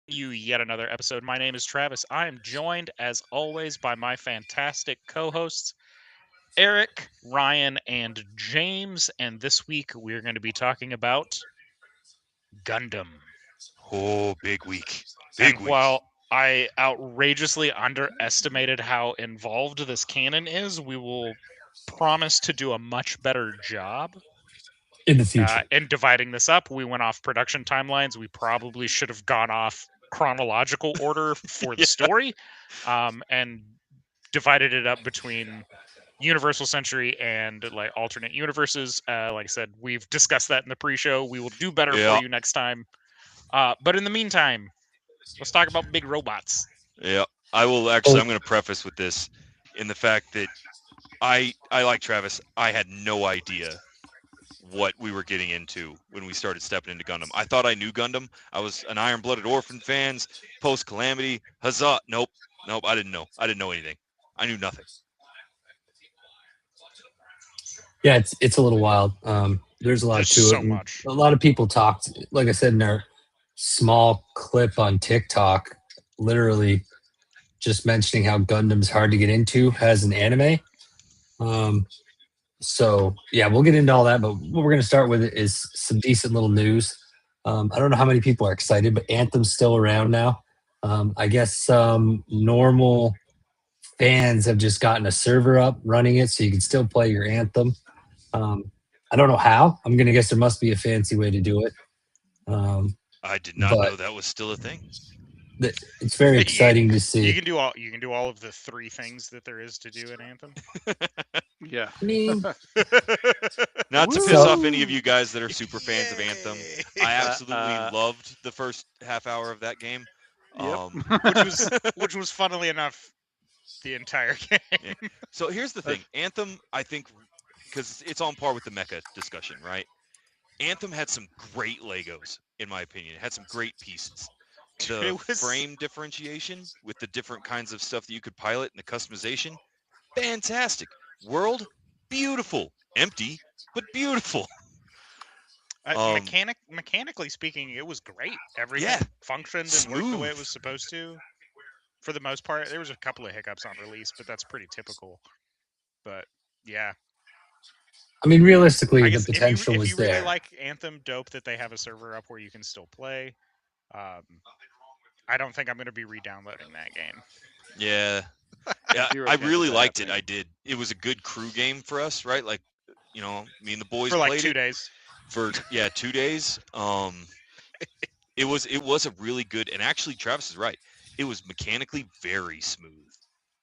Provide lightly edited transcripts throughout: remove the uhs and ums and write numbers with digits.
you yet another episode. My name is Travis. I am joined, as always, by my fantastic co hosts, Eric, Ryan, and James. And this week we're going to be talking about Gundam. Oh, big week. Big And week. while I outrageously underestimated how involved this canon is, we will promise to do a much better job in the future. in dividing this up. We went off production timelines. We probably should have gone off chronological order for the Yeah. story, and divided it up between Universal Century and like alternate universes. Like I said, we've discussed that in the pre-show. We will do better for Yeah. you next time. But in the meantime, let's talk about big robots. Yeah. I will actually, Oh. I'm going to preface with this in the fact that I like Travis. I had no idea what we were getting into when we started stepping into Gundam. I thought I knew Gundam. I was an Iron Blooded Orphan fans, post Calamity, huzzah. Nope. Nope. I didn't know. I didn't know anything. I knew nothing. Yeah, it's a little wild. There's a lot There's to so it. And much. a lot of people talked, like I said in our small clip on TikTok, literally just mentioning how Gundam's hard to get into as an anime. Um, so yeah, we'll get into all that, but what we're going to start with is some decent little news. I don't know how many people are excited, but Anthem's still around now. I guess some normal fans have just gotten a server up running it, so you can still play your Anthem. Um, I don't know how. I'm gonna guess there must be a fancy way to do it. Um, I did not but know that was still a thing. it's very You, exciting to you see. can do all of the three things that there is to do in Anthem. Yeah. I mean, Not to Woo! piss So- off any of you guys that are super fans of Anthem. I absolutely Uh, loved the first half hour of that game. Yep. which was funnily enough the entire game. Yeah. So here's the thing. Anthem, I think, because it's on par with the mecha discussion, right? Anthem had some great Legos, in my opinion. It had some great pieces. The It was- frame differentiation with the different kinds of stuff that you could pilot and the customization, fantastic. World, beautiful. Empty, but beautiful. Um, Mechanically speaking, it was great. Everything Yeah. functioned and worked the way it Smooth. was supposed to. For the most part, there was a couple of hiccups on release, but that's pretty typical. But yeah, I mean, realistically, I the guess potential if was you really there. like Anthem, dope that they have a server up where you can still play. Um, I don't think I'm going to be re-downloading that game. yeah. Yeah, Zero I chance of really that liked it. happening. I did. It was a good crew game for us, right? Like, me and the boys For like played 2 it days. for 2 days. It was a really good, and actually Travis is right. It was mechanically very smooth.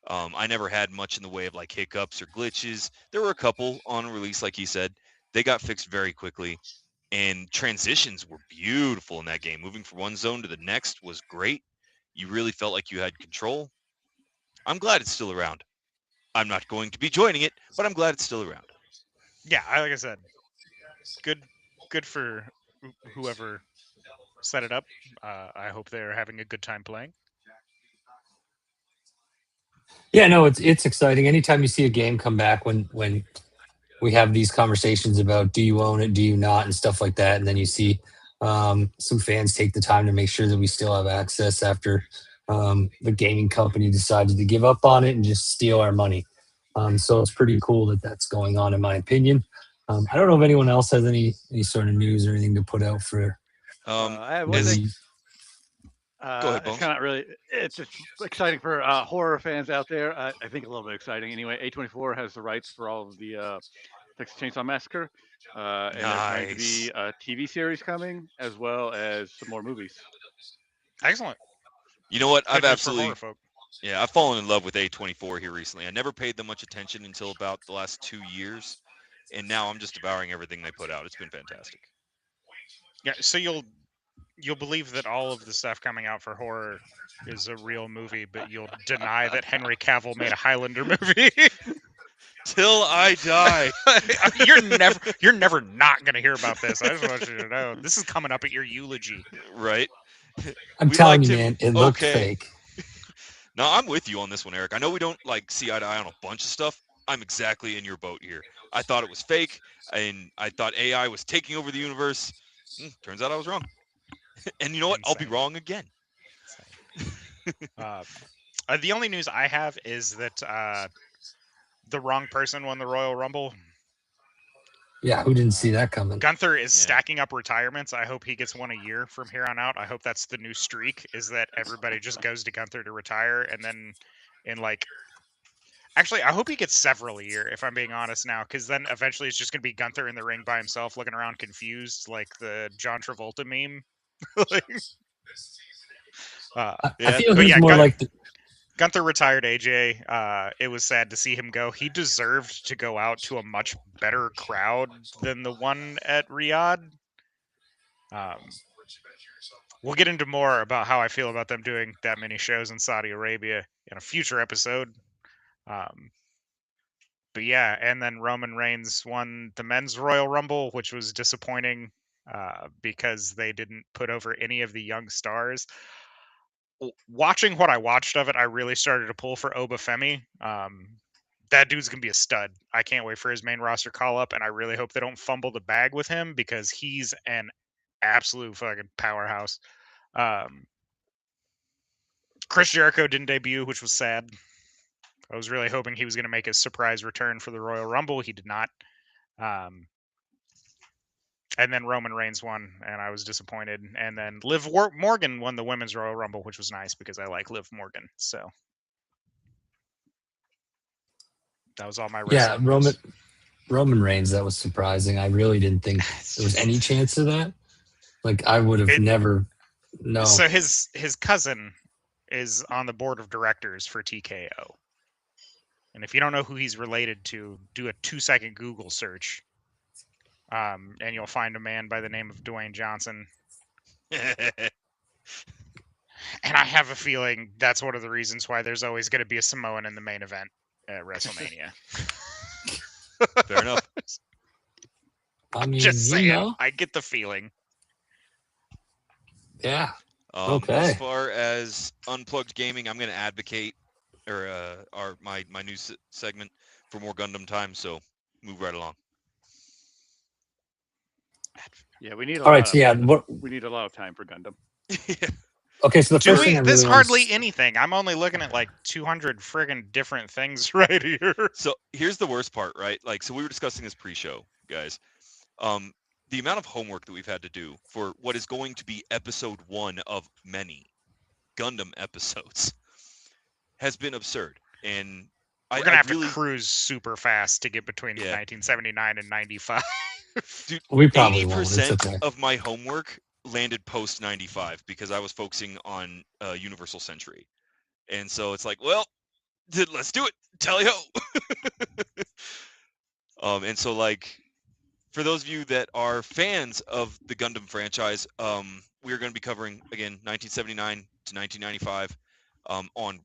I never had much in the way of like hiccups or glitches. There were a couple on release, like he said. They got fixed very quickly, and transitions were beautiful in that game. Moving from one zone to the next was great. You really felt like you had control. I'm glad it's still around. I'm not going to be joining it, but I'm glad it's still around. Yeah, like I said, good for whoever set it up. I hope they're having a good time playing. Yeah, no, it's exciting. Anytime you see a game come back, when we have these conversations about do you own it, do you not, and stuff like that, and then you see some fans take the time to make sure that we still have access after the gaming company decided to give up on it and just steal our money. So it's pretty cool that that's going on, in my opinion. I don't know if anyone else has any sort of news or anything to put out for. I have one As- thing. Go ahead, It's Bones. kind of really, it's just exciting for horror fans out there. I think a little bit exciting. Anyway, A24 has the rights for all of the Texas Chainsaw Massacre, and there's going to Nice. be a TV series coming as well as some more movies. Excellent. You know what? Good I've news for absolutely, horror folk. yeah, I've fallen in love with A24 here recently. I never paid them much attention until about the last 2 years, and now I'm just devouring everything they put out. It's been fantastic. Yeah, so you'll believe that all of the stuff coming out for horror is a real movie, but you'll deny that Henry Cavill made a Highlander movie. Till I die. You're never not gonna hear about this. I just want you to know this is coming up at your eulogy. Right? I'm We telling liked you, him. man, it looked Okay. fake. No, I'm with you on this one, Eric. I know we don't like see eye to eye on a bunch of stuff. I'm exactly in your boat here. I thought it was fake, and I thought AI was taking over the universe. Turns out I was wrong. And you know what? I'll be Insane. wrong again. The only news I have is that the wrong person won the Royal Rumble. Yeah, who didn't see that coming? Gunther is Yeah. stacking up retirements. I hope he gets one a year from here on out. I hope that's the new streak, is that everybody just goes to Gunther to retire, and then in like... Actually, I hope he gets several a year, if I'm being honest now, because then eventually it's just going to be Gunther in the ring by himself, looking around confused, like the John Travolta meme. Like, I feel but he's yeah, more like Gunther retired AJ. It was sad to see him go. He deserved to go out to a much better crowd than the one at Riyadh. We'll get into more about how I feel about them doing that many shows in Saudi Arabia in a future episode. But yeah, and then Roman Reigns won the men's Royal Rumble, which was disappointing because they didn't put over any of the young stars. Watching what I watched of it, I really started to pull for Obafemi. That dude's gonna be a stud. I can't wait for his main roster call up, and I really hope they don't fumble the bag with him because he's an absolute fucking powerhouse. Chris Jericho didn't debut, which was sad. I was really hoping he was going to make a surprise return for the Royal Rumble. He did not. And then Roman Reigns won, and I was disappointed. And then Liv Morgan won the Women's Royal Rumble, which was nice because I like Liv Morgan. So that was all my wrestling news. Roman Reigns. That was surprising. I really didn't think there was any chance of that. Like, I would have never. No. So his cousin is on the board of directors for TKO. And if you don't know who he's related to, do a 2-second Google search. And you'll find a man by the name of Dwayne Johnson. And I have a feeling that's one of the reasons why there's always going to be a Samoan in the main event at WrestleMania. Fair enough. I mean, just saying, you know. I get the feeling. Yeah. Okay. As far as Unplugged Gaming, I'm going to advocate my news segment for more Gundam time. So move right along. Yeah, we need a All lot right. So yeah, we need a lot of time for Gundam. Yeah. Okay, so the first thing I really hardly anything. I'm only looking at like 200 friggin' different things right here. So here's the worst part, right? Like, so we were discussing this pre-show, guys. The amount of homework that we've had to do for what is going to be episode 1 of many Gundam episodes has been absurd. And we're gonna have to cruise super fast to get between 1979 and 95. Dude, we probably 80% okay. of my homework landed post 95 because I was focusing on Universal Century. And so it's like, well, let's do it. Tally ho. And so, like, for those of you that are fans of the Gundam franchise, we are going to be covering, again, 1979 to 1995 on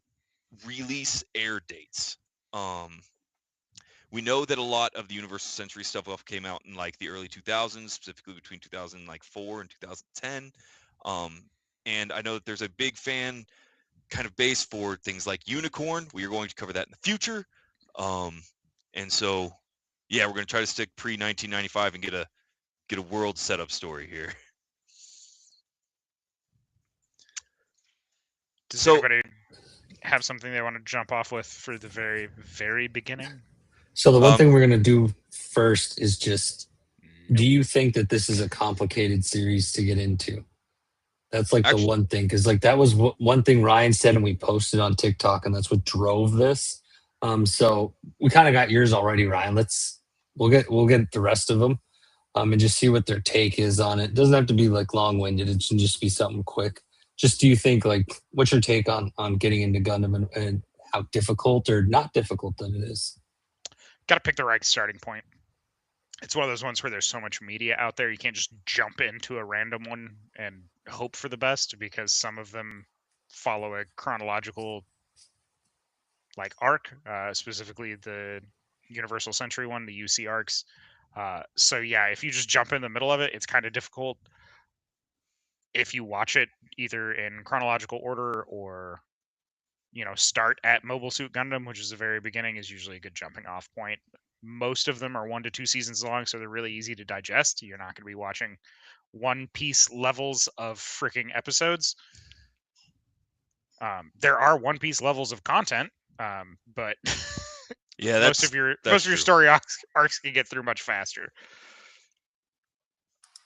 release air dates. We know that a lot of the Universal Century stuff came out in like the early 2000s, specifically between 2004 and 2010. And I know that there's a big fan kind of base for things like Unicorn. We are going to cover that in the future. And so, yeah, we're going to try to stick pre-1995 and get a world setup story here. Does anybody have something they want to jump off with for the very, very beginning? So the one thing we're going to do first is just, do you think that this is a complicated series to get into? That's like the one thing, because like that was one thing Ryan said and we posted on TikTok, and that's what drove this. So we kind of got yours already, Ryan. We'll get the rest of them and just see what their take is on it. It doesn't have to be like long-winded. It can just be something quick. Just do you think, like, what's your take on getting into Gundam and how difficult or not difficult that it is? Got to pick the right starting point. It's one of those ones where there's so much media out there, you can't just jump into a random one and hope for the best, because some of them follow a chronological like arc, specifically the Universal Century one, the UC arcs. So yeah, if you just jump in the middle of it, it's kind of difficult. If you watch it either in chronological order or, start at Mobile Suit Gundam, which is the very beginning, is usually a good jumping off point. Most of them are 1 to 2 seasons long, so they're really easy to digest. You're not going to be watching One Piece levels of freaking episodes. There are One Piece levels of content, but Yeah, most of your story arcs can get through much faster.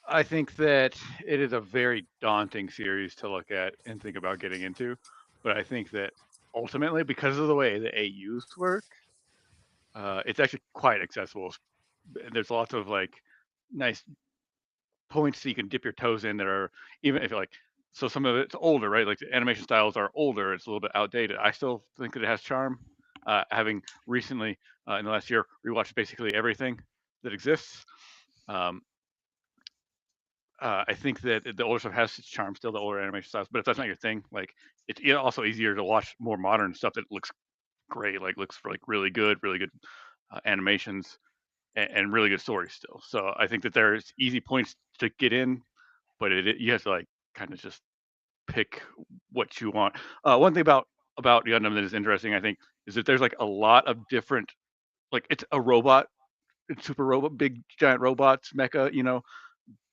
I think that it is a very daunting series to look at and think about getting into, but I think that ultimately, because of the way the AUs work, it's actually quite accessible. There's lots of like nice points that you can dip your toes in that are, even if you're like, so some of it's older, right? Like the animation styles are older, it's a little bit outdated. I still think that it has charm. Having recently in the last year rewatched basically everything that exists. I think that the older stuff has its charm still, the older animation styles. But if that's not your thing, like it's also easier to watch more modern stuff that looks great, like looks like really good animations and really good stories still. So I think that there's easy points to get in, but you have to like kind of just pick what you want. One thing about Gundam that is interesting, I think, is that there's like a lot of different, like it's a robot, it's super robot, big giant robots, mecha,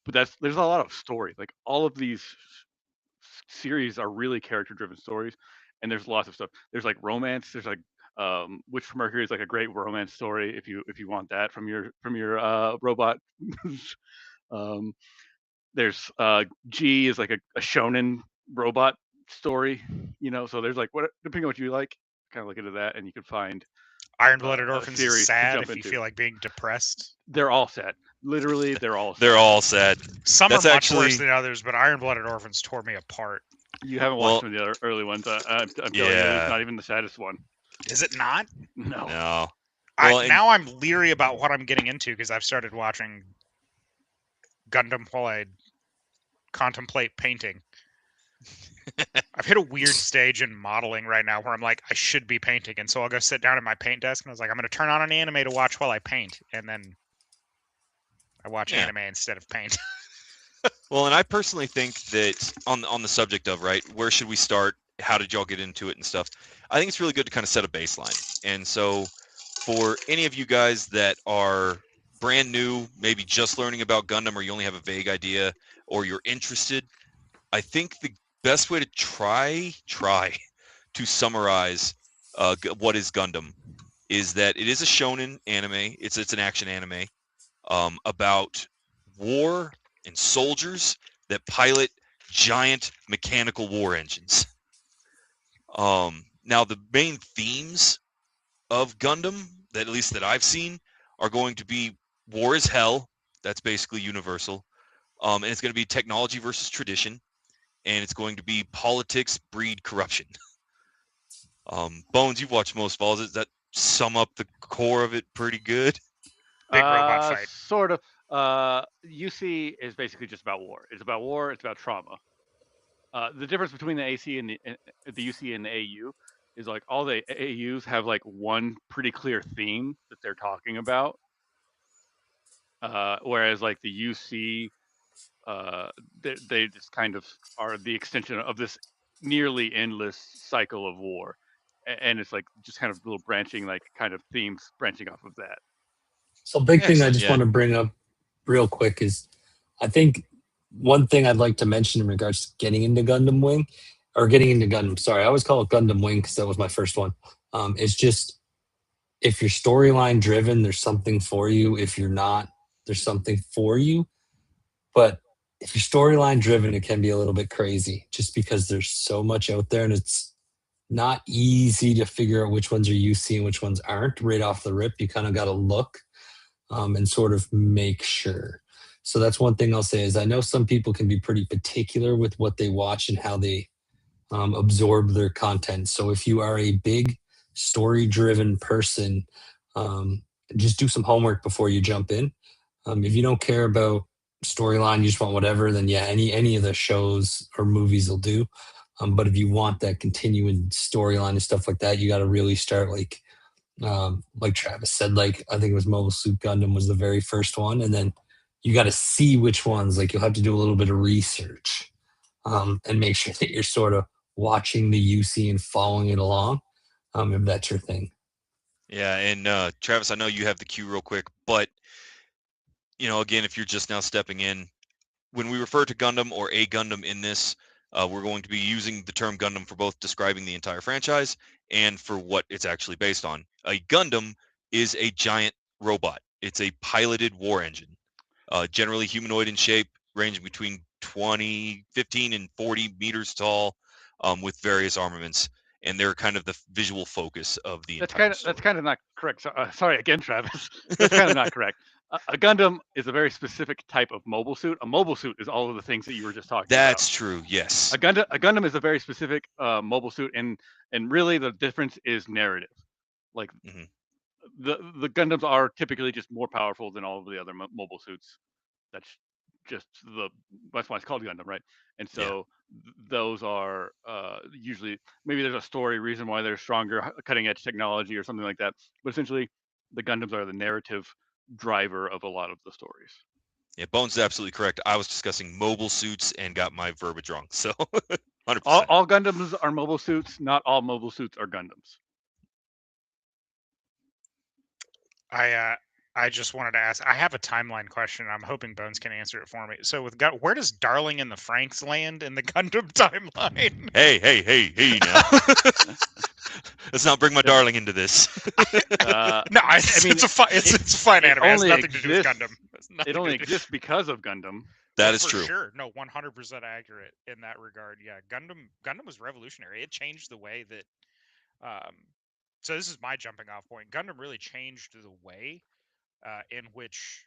but there's a lot of story. Like all of these series are really character driven stories, and there's lots of stuff. There's like romance. There's like Witch from Mercury is like a great romance story if you want that from your robot. um, there's G is like a shonen robot story, So there's like depending on what you like, kind of look into that, and you can find Iron Blooded Orphans series is to sad jump if you into. feel like being depressed. They're all sad. Literally, they're all sad. They're all sad. Some That's are much actually worse than others, but Iron Blooded Orphans tore me apart. You haven't watched some of the other early ones. I'm telling you, it's not even the saddest one. Is it not? No. No. Now I'm leery about what I'm getting into because I've started watching Gundam while I contemplate painting. I've hit a weird stage in modeling right now where I'm like, I should be painting. And so I'll go sit down at my paint desk and I was like, I'm going to turn on an anime to watch while I paint. And then I watch anime instead of paint. Well, and I personally think that on the subject of, right, where should we start? How did y'all get into it and stuff? I think it's really good to kind of set a baseline. And so for any of you guys that are brand new, maybe just learning about Gundam, or you only have a vague idea, or you're interested, I think the best way to try to summarize what is Gundam is that it is a shonen anime. It's an action anime about war and soldiers that pilot giant mechanical war engines. Now the main themes of Gundam, that at least that I've seen, are going to be war is hell. That's basically universal. And it's going to be technology versus tradition. And it's going to be politics breed corruption. Bones, you've watched most falls. Does that sum up the core of it pretty good? Big robot fight. Sort of. UC is basically just about war. It's about war. It's about trauma. The difference between the AC and the UC and the AU is like all the AUs have like one pretty clear theme that they're talking about, whereas like the UC, they just kind of are the extension of this nearly endless cycle of war, and it's like just kind of little branching, like kind of themes branching off of that. So big thing I just want to bring up real quick is, I think one thing I'd like to mention in regards to getting into Gundam Wing, or getting into Gundam, sorry, I always call it Gundam Wing because that was my first one. It's just, if you're storyline driven, there's something for you. If you're not, there's something for you. But if you're storyline driven, it can be a little bit crazy just because there's so much out there and it's not easy to figure out which ones are UC and which ones aren't right off the rip. You kind of got to look and sort of make sure. So that's one thing I'll say is I know some people can be pretty particular with what they watch and how they absorb their content. So if you are a big story-driven person, just do some homework before you jump in. If you don't care about storyline, you just want whatever, then yeah, any of the shows or movies will do. But if you want that continuing storyline and stuff like that, you got to really start like Travis said, like I think it was Mobile Suit Gundam was the very first one, and then you got to see which ones. Like you'll have to do a little bit of research and make sure that you're sort of watching the UC and following it along, if that's your thing. Yeah, and Travis, I know you have the queue real quick, but again, if you're just now stepping in, when we refer to Gundam or a Gundam in this, We're going to be using the term Gundam for both describing the entire franchise and for what it's actually based on. A Gundam is a giant robot. It's a piloted war engine, generally humanoid in shape, ranging between 15 and 40 meters tall, with various armaments. And they're kind of the visual focus of the entire story. That's kind of not correct. So, sorry again, Travis. That's kind of not correct. A Gundam is a very specific type of mobile suit. A mobile suit is all of the things that you were just talking about. That's true. Yes. A Gundam is a very specific mobile suit, and really the difference is narrative. Like the Gundams are typically just more powerful than all of the other mobile suits. That's that's why it's called Gundam, right? And so those are usually, maybe there's a story reason why they're stronger, cutting edge technology or something like that. But essentially, the Gundams are the narrative driver of a lot of the stories. Yeah, Bones is absolutely correct. I was discussing mobile suits and got my verbiage wrong. So 100%. All Gundams are mobile suits. Not all mobile suits are Gundams. I just wanted to ask. I have a timeline question. I'm hoping Bones can answer it for me. So, where does Darling in the Franxx land in the Gundam timeline? Hey! Now, let's not bring my darling into this. No, it's a fun anime. It has nothing to do with Gundam. It only exists because of Gundam. That is true. Sure. No, 100% accurate in that regard. Yeah, Gundam was revolutionary. It changed the way that. So this is my jumping off point. Gundam really changed the way in which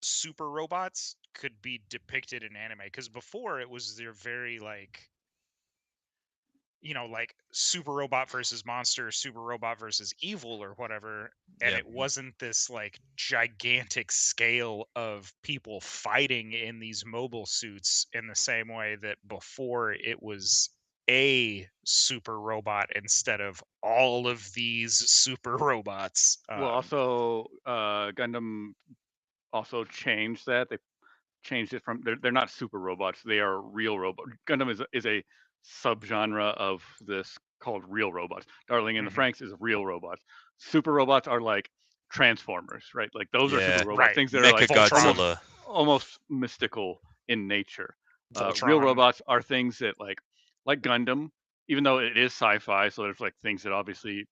super robots could be depicted in anime. Because before it was they're very like super robot versus monster, super robot versus evil or whatever. And it wasn't this like gigantic scale of people fighting in these mobile suits in the same way that before it was a super robot instead of all of these super robots. Well, also Gundam also changed that. They changed it from they're not super robots. They are real robots. Gundam is a subgenre of this called real robots. Darling in the Franxx is real robots. Super robots are like Transformers, right? Like those are super robots. Right. Things that Mecha are like almost mystical in nature. Real robots are things that like Gundam, even though it is sci-fi, so there's like things that obviously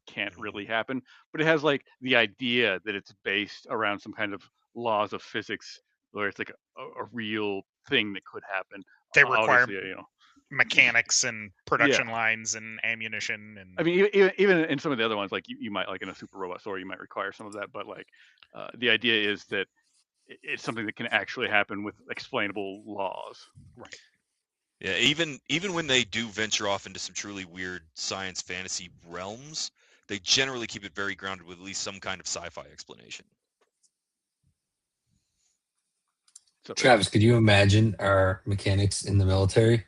can't really happen, but it has like the idea that it's based around some kind of laws of physics where it's like a real thing that could happen. They require mechanics and production lines and ammunition, and I mean even in some of the other ones, like you might, like in a super robot story, you might require some of that, but like the idea is that it's something that can actually happen with explainable laws. Right. Yeah, even when they do venture off into some truly weird science fantasy realms, they generally keep it very grounded with at least some kind of sci-fi explanation. So, Travis, could you imagine our mechanics in the military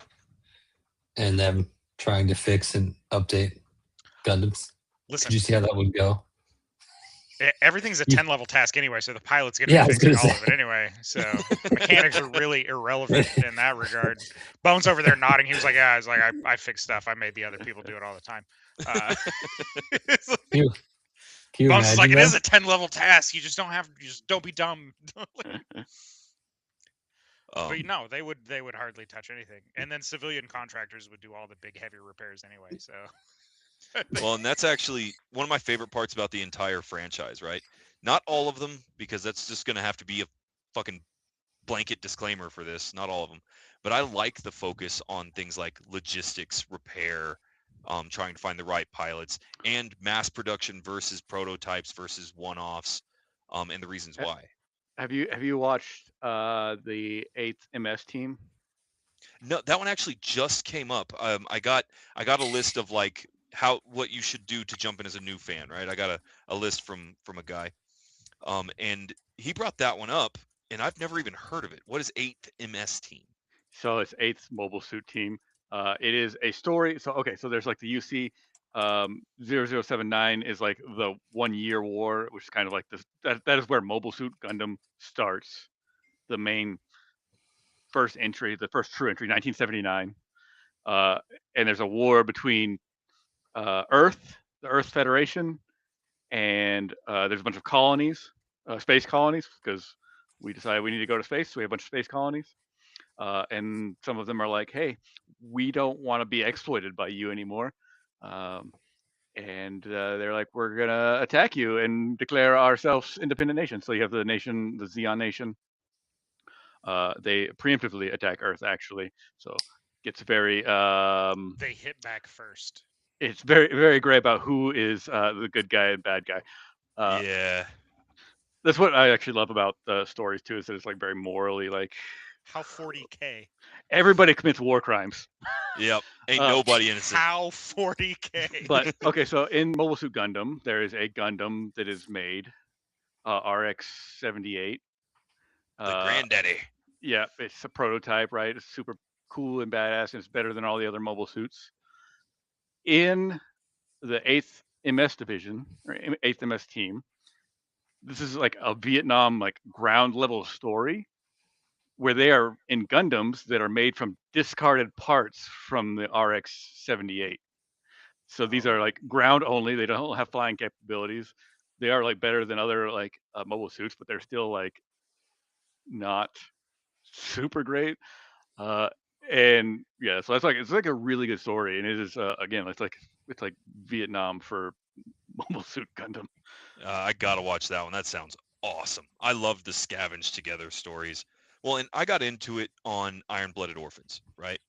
and them trying to fix and update Gundams? Listen, could you see how that would go? Everything's a 10-level task anyway, so the pilot's going to be fixing all of it anyway. So mechanics are really irrelevant in that regard. Bones over there nodding. He was like, "Yeah, I fix stuff. I made the other people do it all the time." Bones is like, "It is a 10-level task. You just don't be dumb." But no, they would hardly touch anything, and then civilian contractors would do all the big heavy repairs anyway. So. Well, and that's actually one of my favorite parts about the entire franchise, right? Not all of them, because that's just going to have to be a fucking blanket disclaimer for this. Not all of them. But I like the focus on things like logistics, repair, trying to find the right pilots, and mass production versus prototypes versus one-offs, and the reasons why. Have you watched the 8th MS team? No, that one actually just came up. I got a list of like what you should do to jump in as a new fan, right? I got a list from a guy, and he brought that one up, and I've never even heard of it. What is 8th MS team? So it's 8th Mobile Suit Team. It is a story. So there's like the UC 0079 is like the 1 year war, which is kind of like this. That is where Mobile Suit Gundam starts. The main first entry, the first true entry, 1979, and there's a war between the Earth Federation, and there's a bunch of colonies, space colonies, because we decided we need to go to space, so we have a bunch of space colonies. and some of them are like, "Hey, we don't want to be exploited by you anymore," and they're like, "We're gonna attack you and declare ourselves independent nation." So you have the nation, the Zeon nation. They preemptively attack Earth, actually. So gets very They hit back first. it's very very gray about who is the good guy and bad guy. Yeah. That's what I actually love about the stories too, is that it's like very morally like How 40K? everybody commits war crimes. Yep. Ain't nobody innocent. How 40K? But okay, so in Mobile Suit Gundam, there is a Gundam that is made, RX-78. The granddaddy. Yeah, it's a prototype, right? It's super cool and badass, and it's better than all the other mobile suits. In the 8th MS division, or 8th MS team, this is like a Vietnam like ground level story where they are in Gundams that are made from discarded parts from the RX-78. So these are like ground only. They don't have flying capabilities. They are like better than other like mobile suits, but they're still like not super great. And yeah, so it's like a really good story, and it is again, it's like Vietnam for Mobile Suit Gundam. I gotta watch that one. That sounds awesome. I love the scavenge together stories. Well, and I got into it on Iron Blooded Orphans, right?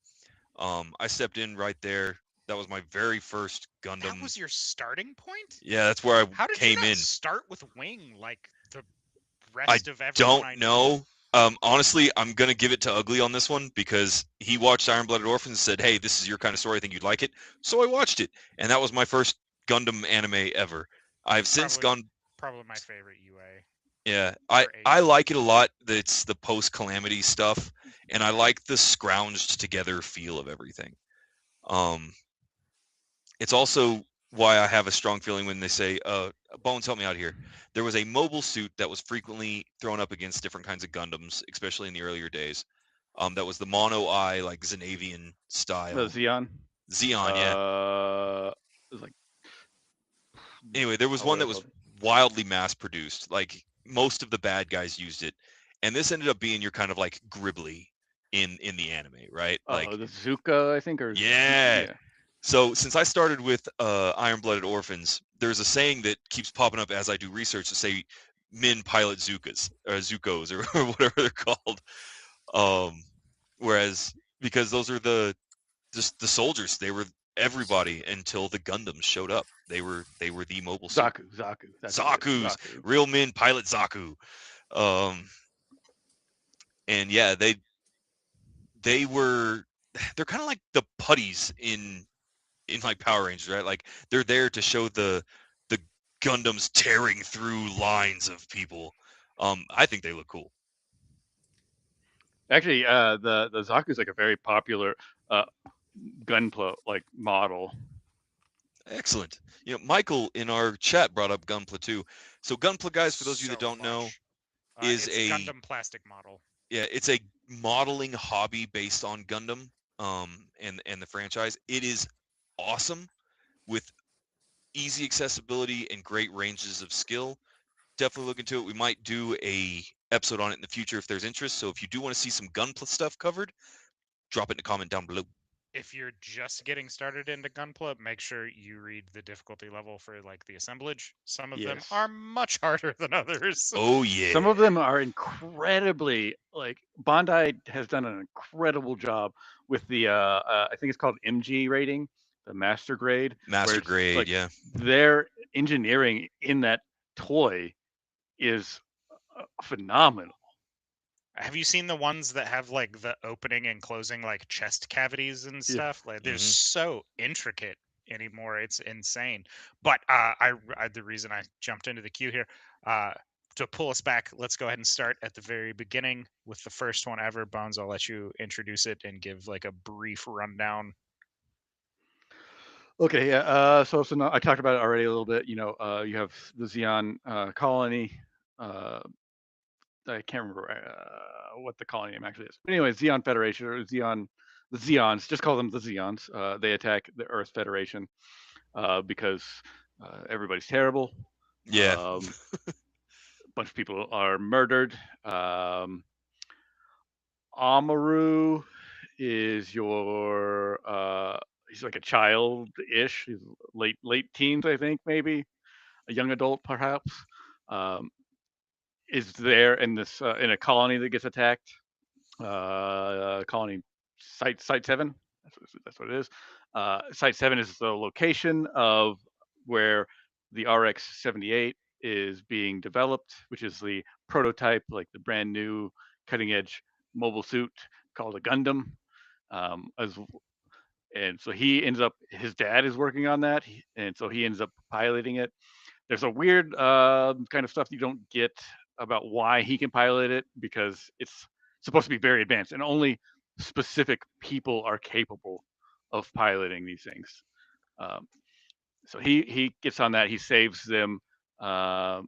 I stepped in right there. That was my very first Gundam. That was your starting point? Yeah, that's where I How did came you not in. start with Wing like the rest of everyone? Don't know. Honestly, I'm gonna give it to Ugly on this one because he watched Iron Blooded Orphans and said, "Hey, this is your kind of story. I think you'd like it." So I watched it, and that was my first Gundam anime ever. I've since gone. Probably my favorite UA. Yeah, I like it a lot. It's the post-calamity stuff, and I like the scrounged together feel of everything. It's also why I have a strong feeling when they say, Bones, help me out here. There was a mobile suit that was frequently thrown up against different kinds of Gundams, especially in the earlier days. That was the mono eye, like Xanavian style. The Zeon. Zeon, yeah. It was like. Anyway, there was one that was wildly mass-produced. Like most of the bad guys used it, and this ended up being your kind of like Gribbly in the anime, right? Like the Zuka, I think, or yeah. So since I started with Iron Blooded Orphans, there's a saying that keeps popping up as I do research to say men pilot Zukas or Zukos or whatever they're called. Whereas because those are just the soldiers, they were everybody until the Gundams showed up. They were the mobile suit. Zaku's real men pilot Zaku. And yeah, they're kind of like the putties in like Power Rangers, right? Like they're there to show the Gundams tearing through lines of people. I think they look cool. Actually, the Zaku is like a very popular Gunpla like model. Excellent. You know, Michael in our chat brought up Gunpla too. So Gunpla, guys, for those of you that don't know, is a Gundam plastic model. Yeah, it's a modeling hobby based on Gundam, and the franchise. It is awesome with easy accessibility and great ranges of skill. Definitely look into it. We might do a episode on it in the future if there's interest. So if you do want to see some Gunpla stuff covered, drop it in a comment down below. If you're just getting started into Gunpla, make sure you read the difficulty level for like the assemblage. Some of them are much harder than others. Oh yeah. Some of them are incredibly like Bandai has done an incredible job with the I think it's called MG rating, the master grade. Master grade, like, yeah. Their engineering in that toy is phenomenal. Have you seen the ones that have like the opening and closing like chest cavities and stuff? Like they're so intricate anymore. It's insane. But I the reason I jumped into the queue here to pull us back, let's go ahead and start at the very beginning with the first one ever. Bones, I'll let you introduce it and give like a brief rundown. Okay, yeah. So I talked about it already a little bit. You know, you have the Zeon colony. I can't remember what the colony name actually is. But anyway, Zeon Federation or the Zeons, just call them the Zeons. They attack the Earth Federation because everybody's terrible. Yeah. A bunch of people are murdered. Amaru is your he's like a child-ish. He's late teens, I think, maybe a young adult, perhaps. Is there in this in a colony that gets attacked? Colony Site 7. That's what it is. Site 7 is the location of where the RX-78 is being developed, which is the prototype, like the brand new cutting edge mobile suit called a Gundam. And so he ends up, his dad is working on that, and so he ends up piloting it. There's a weird kind of stuff you don't get about why he can pilot it, because it's supposed to be very advanced and only specific people are capable of piloting these things. So he gets on that, he saves them, and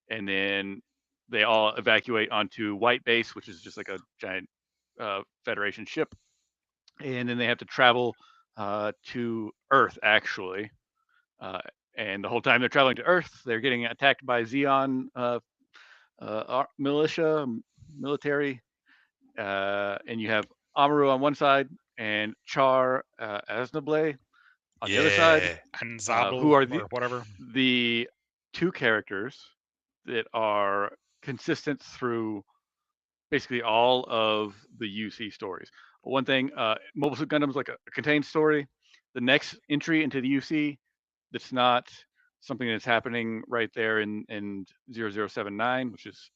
then they all evacuate onto White Base, which is just like a giant Federation ship, and then they have to travel to Earth, actually. And the whole time they're traveling to Earth, they're getting attacked by Zeon militia, military, and you have Amaru on one side and Char Aznable on the other side, who are the two characters that are consistent through basically all of the UC stories. One thing, Mobile Suit Gundam is like a contained story. The next entry into the UC that's not something that's happening right there in 0079, which is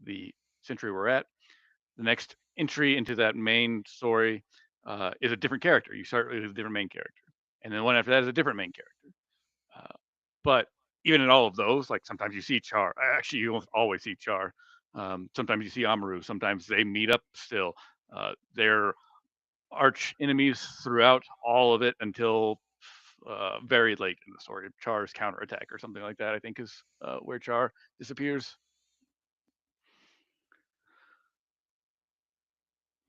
the century we're at. The next entry into that main story is a different character. You start with a different main character. And then one after that is a different main character. But even in all of those, like sometimes you see Char. Actually, you almost always see Char. Sometimes you see Amaru. Sometimes they meet up still. They're arch enemies throughout all of it until very late in the story. Char's counterattack or something like that, I think, is where Char disappears.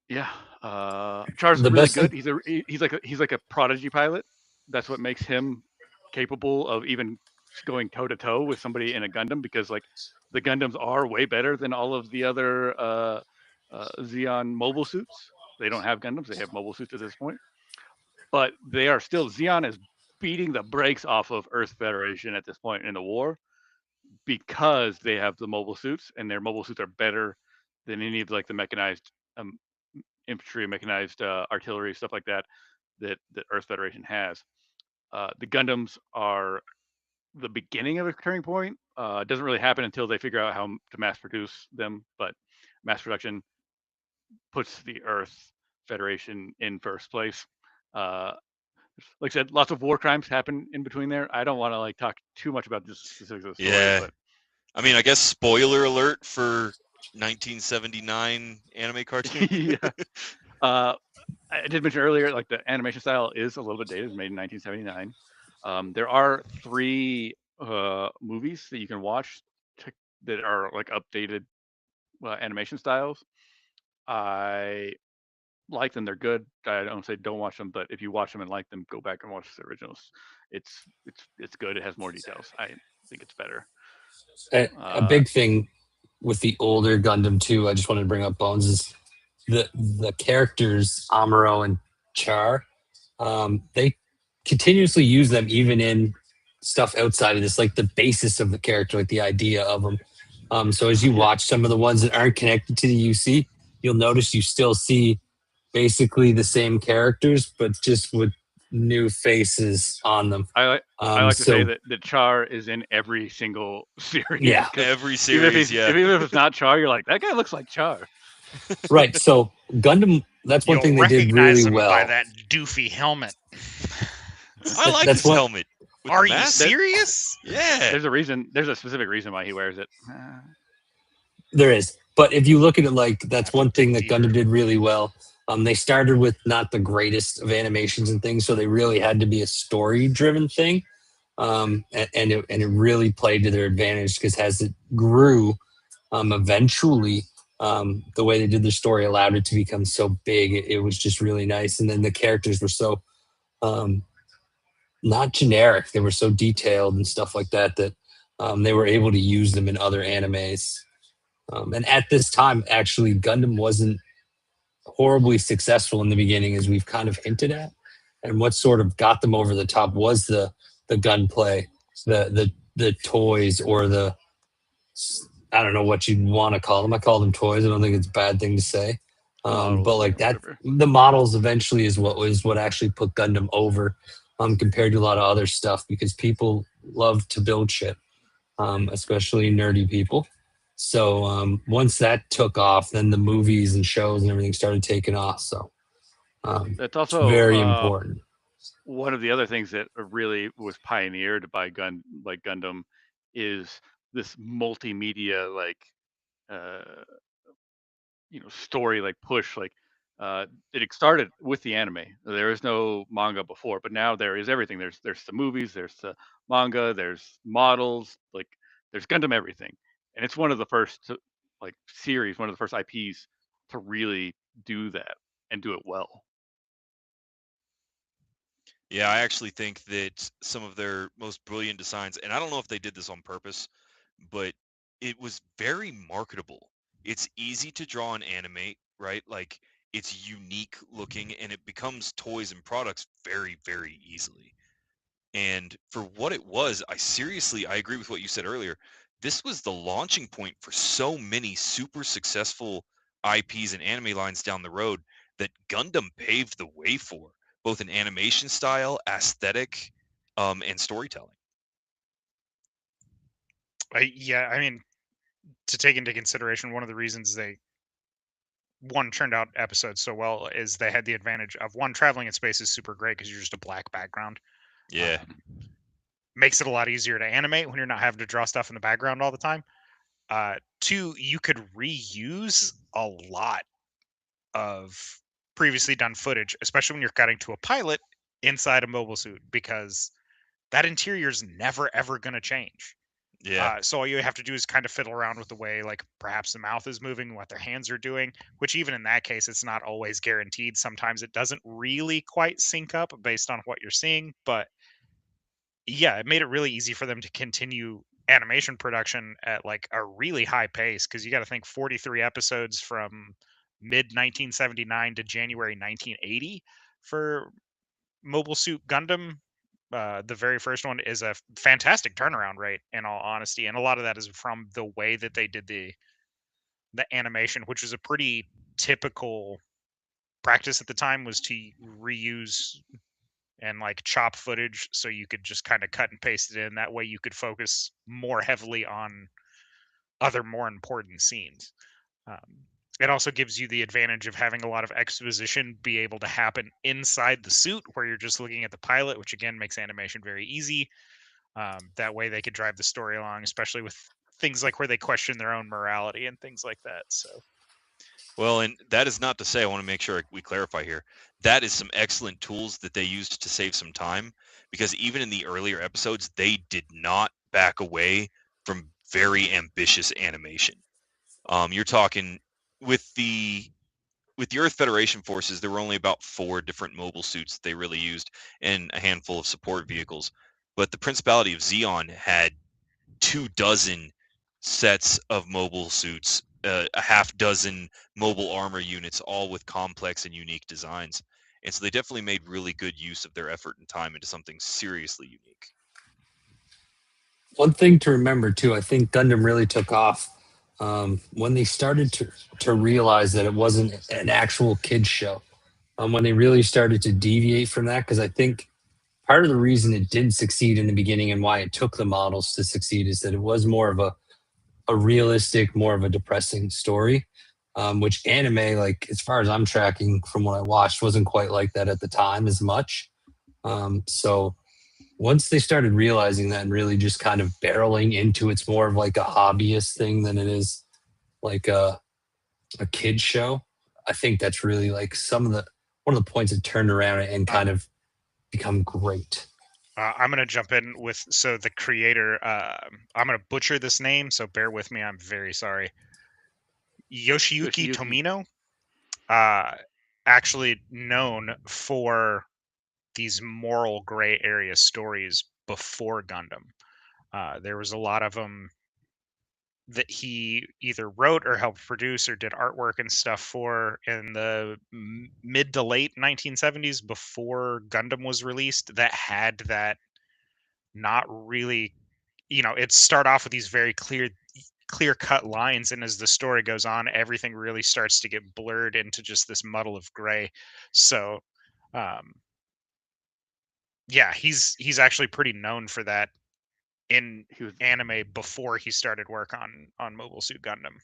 Yeah, Char's really good. He's like a prodigy pilot. That's what makes him capable of even going toe to toe with somebody in a Gundam, because like the Gundams are way better than all of the other Zeon mobile suits. They don't have Gundams; they have mobile suits at this point. But they are still, Zeon is beating the brakes off of Earth Federation at this point in the war, because they have the mobile suits, and their mobile suits are better than any of like the mechanized infantry, mechanized artillery, stuff like that Earth Federation has. The Gundams are the beginning of a turning point. It doesn't really happen until they figure out how to mass produce them, but mass production puts the Earth Federation in first place. Like I said, lots of war crimes happen in between there. I don't want to like talk too much about the specifics of the story. Yeah. But I mean, I guess spoiler alert for 1979 anime cartoon. Yeah. I did mention earlier, like the animation style is a little bit dated. It's made in 1979. There are 3 movies that you can watch that are like updated animation styles. I like them; they're good. I don't say don't watch them, but if you watch them and like them, go back and watch the originals. It's good. It has more details. I think it's better. A big thing with the older Gundam too, I just wanted to bring up, Bones, is the characters Amuro and Char. They continuously use them even in stuff outside of this, like the basis of the character, like the idea of them. So as you watch some of the ones that aren't connected to the UC, you'll notice you still see basically the same characters, but just with new faces on them. I like to say that Char is in every single series. Yeah, every series. Even if it's not Char, you're like, that guy looks like Char. Right. So Gundam, that's one thing they did really well. By that doofy helmet. I like this helmet. Are you serious? Yeah. There's a reason. There's a specific reason why he wears it. There is. But if you look at it, like, that's one thing that Gundam did really well. They started with not the greatest of animations and things, so they really had to be a story-driven thing. And it really played to their advantage, because as it grew, eventually, the way they did the story allowed it to become so big. It was just really nice. And then the characters were so not generic. They were so detailed and stuff like that, that they were able to use them in other animes. And at this time, actually, Gundam wasn't horribly successful in the beginning, as we've kind of hinted at. And what sort of got them over the top was the gunplay, the toys, or the, I don't know what you'd want to call them. I call them toys. I don't think it's a bad thing to say. Models, But like yeah, that, whatever. the models eventually is what actually put Gundam over, compared to a lot of other stuff, because people love to build shit, especially nerdy people. So once that took off, then the movies and shows and everything started taking off. So That's it's also very important. one of the other things that really was pioneered by Gundam is this multimedia uh, story push it started with the anime. There is no manga before, but now there is everything. There's the movies, there's the manga, there's models, there's Gundam everything, and it's one of the first series, one of the first IPs to really do that and do it well. Yeah, I actually think that some of their most brilliant designs, and I don't know if they did this on purpose, but it was very marketable. It's easy to draw and animate, right? Like it's unique looking and it becomes toys and products very, very easily. And for what it was, I agree with what you said earlier. This was the launching point for so many super successful IPs and anime lines down the road that Gundam paved the way for, both in animation style, aesthetic, and storytelling. Yeah, I mean, to take into consideration, one of the reasons they turned out episodes so well is they had the advantage of traveling in space is super great because you're just a black background. Yeah. Makes it a lot easier to animate when you're not having to draw stuff in the background all the time. Two, you could reuse a lot of previously done footage, especially when you're cutting to a pilot inside a mobile suit, because that interior is never ever going to change. Yeah. So all you have to do is kind of fiddle around with the way, like perhaps the mouth is moving, what their hands are doing. Which even in that case, it's not always guaranteed. Sometimes it doesn't really quite sync up based on what you're seeing. But yeah, it made it really easy for them to continue animation production at like a really high pace, because you got to think 43 episodes from mid 1979 to January 1980 for Mobile Suit Gundam. The very first one is a fantastic turnaround rate, in all honesty, and a lot of that is from the way that they did the animation, which was a pretty typical practice at the time, was to reuse and like chop footage so you could just kind of cut and paste it in. That way you could focus more heavily on other more important scenes. It also gives you the advantage of having a lot of exposition be able to happen inside the suit where you're just looking at the pilot, which again makes animation very easy. That way they could drive the story along, especially with things like where they question their own morality and things like that. So Well, and that is not to say, I want to make sure we clarify here. That is some excellent tools that they used to save some time, because even in the earlier episodes, they did not back away from very ambitious animation. You're talking with the Earth Federation forces, there were only about 4 different mobile suits they really used and a handful of support vehicles. But the Principality of Zeon had 24 sets of mobile suits, a half dozen mobile armor units, all with complex and unique designs. And so they definitely made really good use of their effort and time into something seriously unique. One thing to remember too, I think Gundam really took off when they started to realize that it wasn't an actual kids show. When they really started to deviate from that, because I think part of the reason it did succeed in the beginning and why it took the models to succeed is that it was more of a realistic, more of a depressing story. Which anime, like as far as I'm tracking from what I watched, wasn't quite like that at the time as much. So once they started realizing that and really just kind of barreling into it's more of like a hobbyist thing than it is like a kid show, I think that's really like one of the points that turned around and kind of become great. I'm going to jump in with, so the creator, I'm going to butcher this name, so bear with me. I'm very sorry. Yoshiyuki Tomino, actually known for these moral gray area stories before Gundam. There was a lot of them that he either wrote or helped produce or did artwork and stuff for in the mid to late 1970s before Gundam was released, that had that not really, it start off with these very clear cut lines, and as the story goes on, everything really starts to get blurred into just this muddle of gray. So um yeah, he's actually pretty known for that in He was anime before he started work on Mobile Suit Gundam.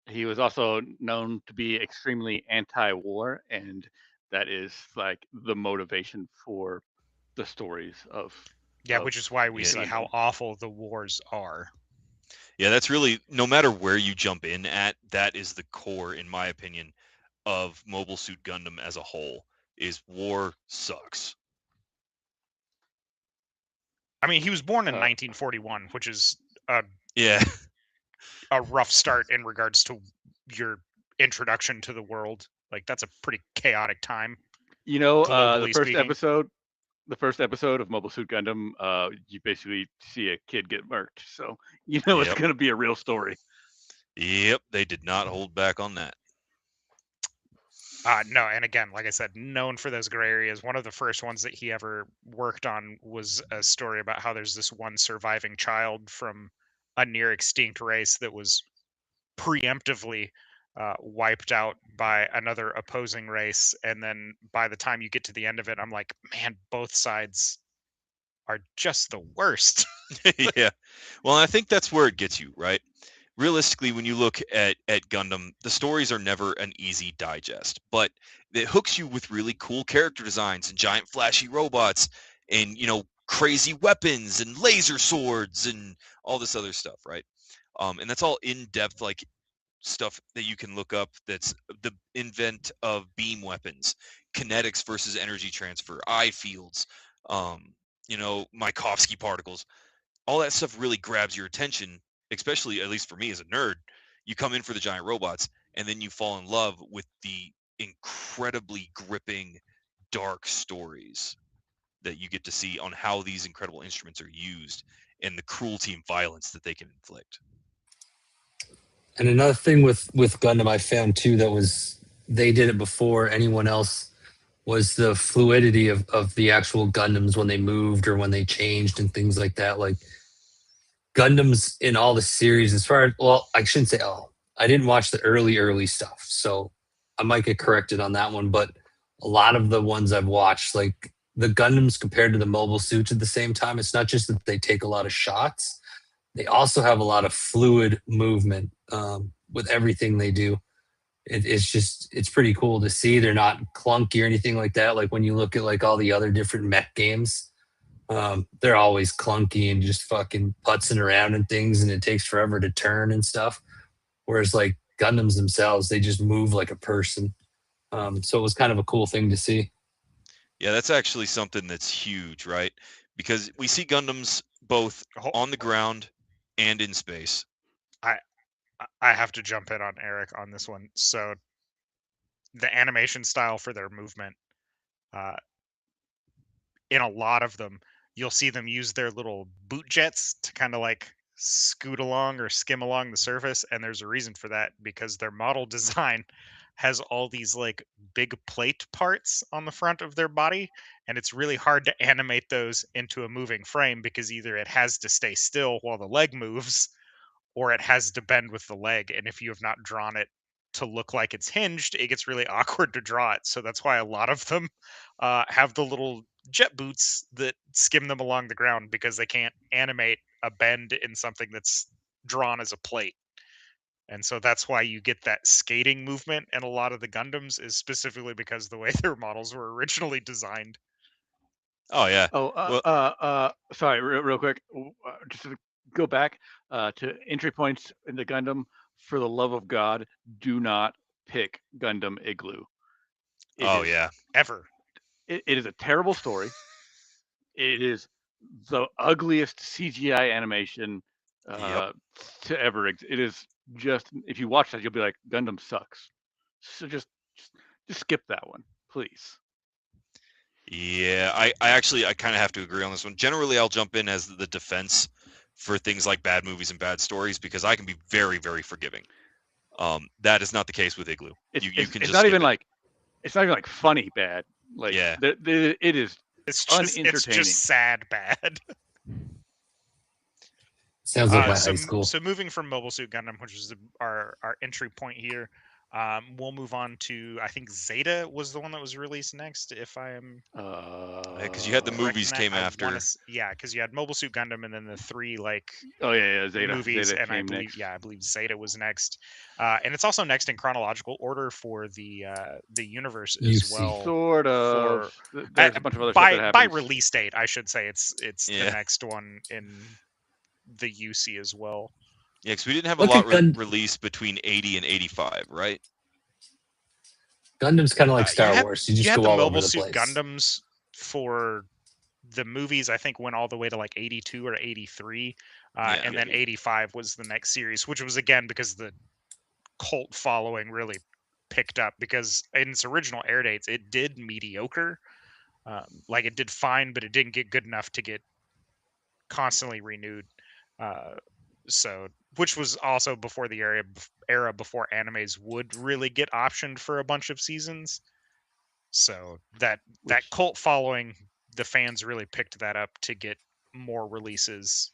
he was also known to be extremely anti-war, and that is like the motivation for the stories of Yeah, which is why we Yeah. see how Gundam. awful the wars are. Yeah, that's really, no matter where you jump in at, that is the core, in my opinion, of Mobile Suit Gundam as a whole. Is war sucks. I mean, he was born in Uh, 1941, which is a Yeah. a rough start in regards to your introduction to the world. Like, that's a pretty chaotic time, you know, globally speaking. the first episode of Mobile Suit Gundam, you basically see a kid get murked, so you know it's Yep. going to be a real story. Yep, they did not hold back on that. No, and again, like I said, known for those gray areas. One of the first ones that he ever worked on was a story about how there's this one surviving child from a near extinct race that was preemptively wiped out by another opposing race. And then by the time you get to the end of it, I'm like, man, both sides are just the worst. Yeah. Well, I think that's where it gets you, right? Realistically, when you look at Gundam, the stories are never an easy digest, but it hooks you with really cool character designs and giant flashy robots and, crazy weapons and laser swords and all this other stuff, right? And that's all in-depth, like, stuff that you can look up. That's the invent of beam weapons, kinetics versus energy transfer, eye fields, Minkowski particles. All that stuff really grabs your attention, especially, at least for me as a nerd. You come in for the giant robots, and then you fall in love with the incredibly gripping, dark stories that you get to see on how these incredible instruments are used and the cruelty and violence that they can inflict. And another thing with Gundam I found too that was they did it before anyone else was the fluidity of the actual Gundams when they moved or when they changed and things like that. Like Gundams in all the series, as far as, well, I shouldn't say all. I didn't watch the early stuff, so I might get corrected on that one. But a lot of the ones I've watched, like the Gundams compared to the mobile suits at the same time, it's not just that they take a lot of shots; they also have a lot of fluid movement with everything they do. It's pretty cool to see. They're not clunky or anything like that. Like when you look at like all the other different mech games, they're always clunky and just fucking putzing around and things, and it takes forever to turn and stuff. Whereas like Gundams themselves, they just move like a person. So it was kind of a cool thing to see. Yeah, that's actually something that's huge, right? Because we see Gundams both on the ground and in space. I have to jump in on Eric on this one. So the animation style for their movement, uh, in a lot of them, you'll see them use their little boot jets to kind of like scoot along or skim along the surface. And there's a reason for that because their model design has all these like big plate parts on the front of their body. And it's really hard to animate those into a moving frame because either it has to stay still while the leg moves or it has to bend with the leg. And if you have not drawn it to look like it's hinged, it gets really awkward to draw it. So that's why a lot of them have the little jet boots that skim them along the ground because they can't animate a bend in something that's drawn as a plate. And so that's why you get that skating movement in a lot of the Gundams is specifically because the way their models were originally designed. Oh yeah. Oh, Well, sorry, real quick, just to go back to entry points in the Gundam. For the love of God, do not pick Gundam Igloo. yeah. Ever. It is a terrible story. It is the ugliest CGI animation to ever. It is just, if you watch that, you'll be like, Gundam sucks. So just skip that one, please. Yeah, I kind of have to agree on this one. Generally, I'll jump in as the defense for things like bad movies and bad stories because I can be very, very forgiving. That is not the case with Igloo. You can it's just not skip even it. like it's not even like funny bad. Like Yeah. it is It's unentertaining. just sad bad. Sounds like my high school. So moving from Mobile Suit Gundam, which is our entry point here, we'll move on to, I think Zeta was the one that was released next. If I am Because you had the correct in movies that, came I after. yeah, because you had Mobile Suit Gundam and then the 3 like Zeta movies, Zeta and I came believe next. I believe Zeta was next, and it's also next in chronological order for the universe as UC. well. Sort of. There's a bunch of other stuff that happens. By release date, I should say it's Yeah. the next one in the UC as well. Yeah, because we didn't have Look a lot at released between 80 and 85, right? Gundam's kind of like Star you had, Wars. You just had go the all Mobile over the Suit place. Gundams for the movies, I think, went all the way to like 82 or 83, and then 85 was the next series, which was again because the cult following really picked up, because in its original air dates it did mediocre, like it did fine, but it didn't get good enough to get constantly renewed, so which was also before the era before animes would really get optioned for a bunch of seasons. So that cult following, the fans really picked that up to get more releases.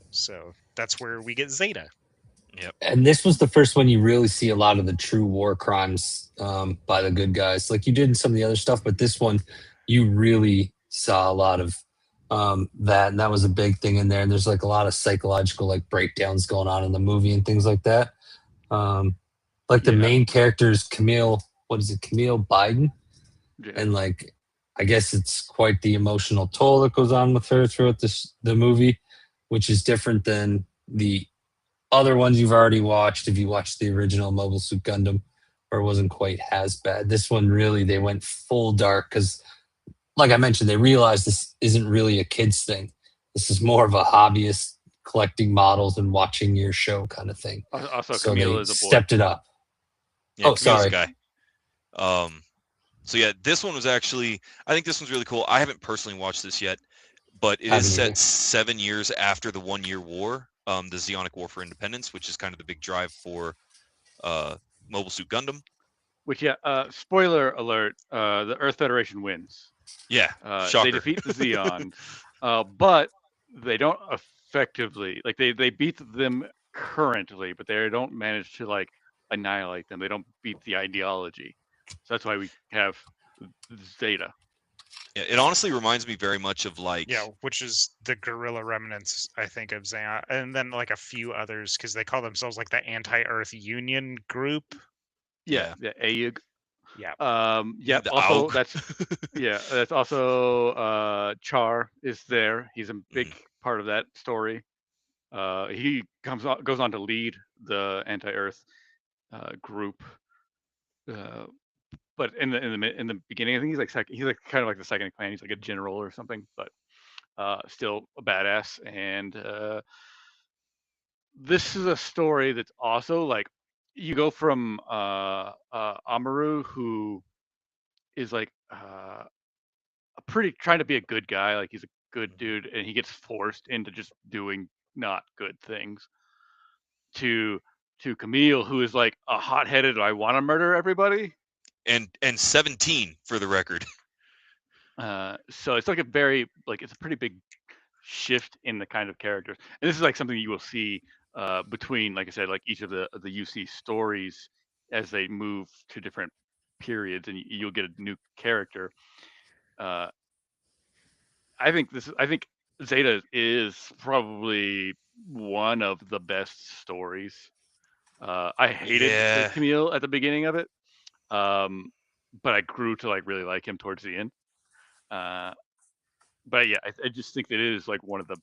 So that's where we get Zeta. Yep. And this was the first one you really see a lot of the true war crimes by the good guys, like you did in some of the other stuff. But this one, you really saw a lot of that, and that was a big thing in there. And there's like a lot of psychological like breakdowns going on in the movie and things like that. Like the main character's Camille Biden. Yeah. And like, I guess it's quite the emotional toll that goes on with her throughout the movie, which is different than the other ones you've already watched. If you watched the original Mobile Suit Gundam, or it wasn't quite as bad. This one really, they went full dark because, like I mentioned, they realized this isn't really a kid's thing. This is more of a hobbyist collecting models and watching your show kind of thing. Also, so Camille they is a boy. stepped it up. Yeah, sorry. Guy. So yeah, this one was actually, I think this one's really cool. I haven't personally watched this yet, but it is set 7 years after the 1 Year War, the Zeonic War for Independence, which is kind of the big drive for Mobile Suit Gundam. Which, spoiler alert, the Earth Federation wins. Yeah, they defeat the Zeons, but they don't effectively, like they beat them currently, but they don't manage to like annihilate them. They don't beat the ideology. So that's why we have Zeta. Yeah, it honestly reminds me very much of like... Yeah, which is the guerrilla remnants, I think, of Zeon, and then like a few others, because they call themselves like the Anti-Earth Union group. Yeah, AUG. Yeah. Also, that's also Char is there. He's a big part of that story. He goes on to lead the Anti-Earth group. But in the beginning, I think he's like kind of like the second in command. He's like a general or something, but still a badass. And this is a story that's also like, you go from Amaru, who is like trying to be a good guy, like he's a good dude, and he gets forced into just doing not good things, to Camille, who is like a hot-headed, I want to murder everybody. And 17 for the record. So it's like it's a pretty big shift in the kind of characters, and this is like something you will see between, like I said, like each of the UC stories as they move to different periods, and you'll get a new character. I think Zeta is probably one of the best stories. I hated Camille at the beginning of it, but I grew to like really like him towards the end. But yeah, I just think that it is like one of the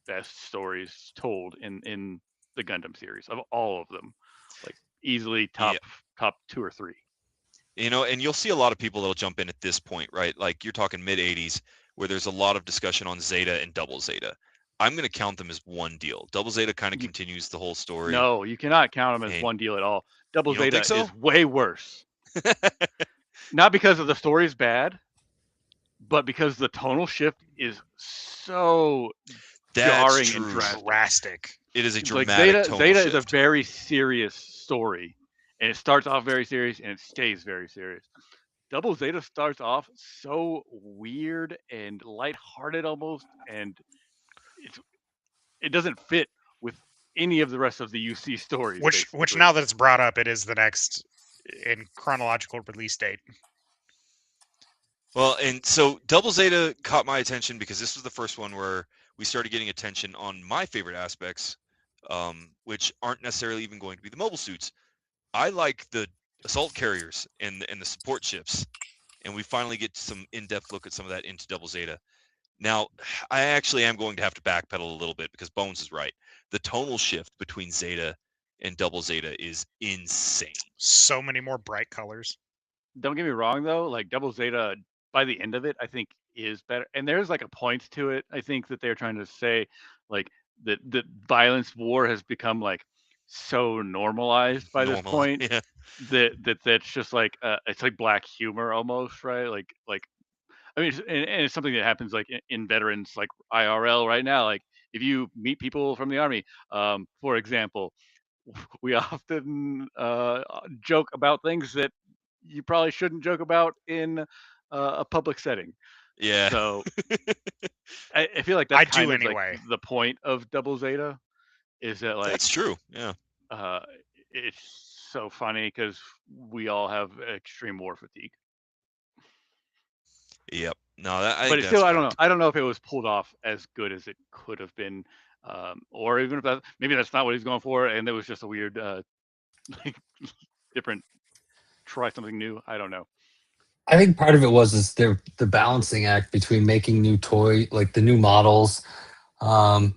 best stories told in the Gundam series of all of them, like easily top 2 or 3. You know, and you'll see a lot of people that'll jump in at this point, right? Like you're talking mid 80s, where there's a lot of discussion on Zeta and Double Zeta. I'm going to count them as one deal. Double Zeta kind of continues the whole story. No, you cannot count them as one deal at all. Double Zeta is way worse. Not because of the story's bad, but because the tonal shift is so That's jarring and true. Drastic. It is a It's like dramatic Zeta tonal is a shift. very serious story, and it starts off very serious and it stays very serious. Double Zeta starts off so weird and lighthearted almost, and it doesn't fit with any of the rest of the UC stories. Which basically. now that it's brought up, it is the next in chronological release date. Well, and so Double Zeta caught my attention because this was the first one where we started getting attention on my favorite aspects, which aren't necessarily even going to be the mobile suits. I like the assault carriers and the support ships, and we finally get some in-depth look at some of that into Double Zeta. Now, I actually am going to have to backpedal a little bit because Bones is right. The tonal shift between Zeta and Double Zeta is insane. So many more bright colors. Don't get me wrong though, like Double Zeta by the end of it, I think is better. And there's like a point to it. I think that they're trying to say like that violence war has become like so normalized by this point Yeah. that's just like it's like black humor almost, right? Like I mean, and it's something that happens like in veterans like IRL right now. Like if you meet people from the army, for example, we often joke about things that you probably shouldn't joke about in a public setting. Yeah. So I feel like that's I kind do of anyway. like the point of Double Zeta is that like That's true. Yeah. it's so funny because we all have extreme war fatigue. Yep. No, that, I But think it's that's still, I fair. don't know. I don't know if it was pulled off as good as it could have been, or even if that maybe that's not what he's going for, and it was just a weird, like, different, try something new. I don't know. I think part of it was is the balancing act between making new toy, like the new models, um,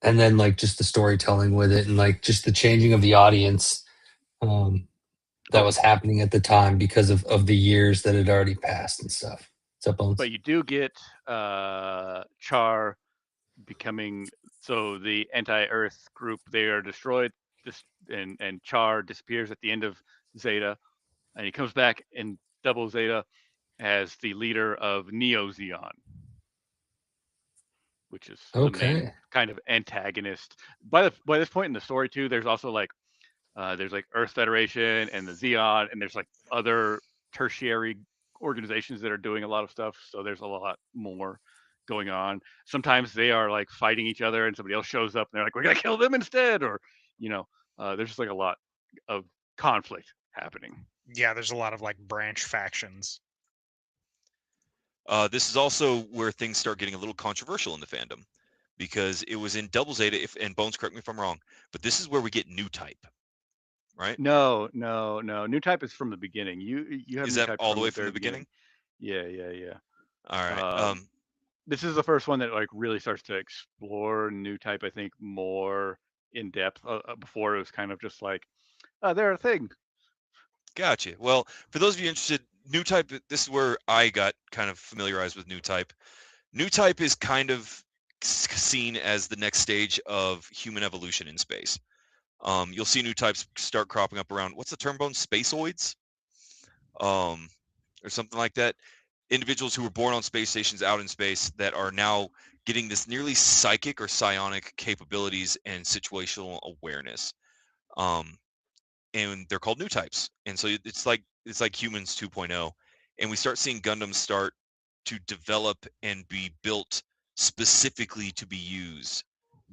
and then like just the storytelling with it, and like just the changing of the audience that was happening at the time because of the years that had already passed and stuff. What's up, Bones? But you do get Char becoming so the anti-Earth group. They are destroyed. And Char disappears at the end of Zeta, and he comes back in Double Zeta as the leader of Neo Zeon, which is the main Okay. kind of antagonist. By this point in the story too, there's also like there's like Earth Federation and the Zeon, and there's like other tertiary organizations that are doing a lot of stuff. So there's a lot more going on. Sometimes they are like fighting each other, and somebody else shows up, and they're like, "We're gonna kill them instead," or there's just like a lot of conflict happening. Yeah, there's a lot of like branch factions. This is also where things start getting a little controversial in the fandom because it was in Double Zeta, and Bones, correct me if I'm wrong, but this is where we get New Type, right? No. New Type is from the beginning. You have Is New that Type all the way very from the beginning? Yeah. All right. This is the first one that like really starts to explore New Type. I think more in depth. Before it was kind of just like, they're a thing. Gotcha. Well, for those of you interested, New Type, this is where I got kind of familiarized with New Type. New Type is kind of seen as the next stage of human evolution in space. You'll see new types start cropping up around, what's the term, Bone? Spaceoids? Or something like that. Individuals who were born on space stations out in space that are now getting this nearly psychic or psionic capabilities and situational awareness. And they're called new types. And so it's like humans 2.0. And we start seeing Gundams start to develop and be built specifically to be used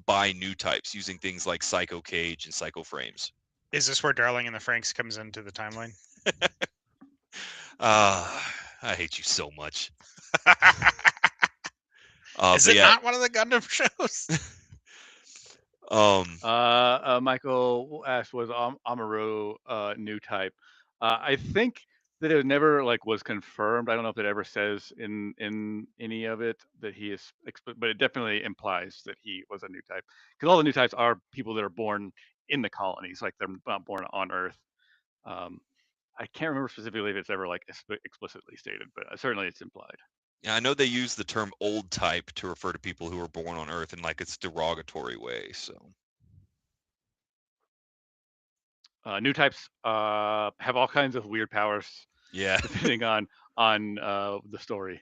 by new types using things like Psycho Cage and Psycho Frames. Is this where Darling in the Franxx comes into the timeline? I hate you so much. Is it not one of the Gundam shows? Michael asked, was Amaru New Type? I think that it never like was confirmed. I don't know if it ever says in any of it that he is, but it definitely implies that he was a New Type, because all the New Types are people that are born in the colonies, like they're not born on Earth. I can't remember specifically if it's ever like explicitly stated, but certainly it's implied. Yeah, I know they use the term old type to refer to people who were born on Earth in like it's derogatory way. So New Types have all kinds of weird powers. yeah, Depending on the story.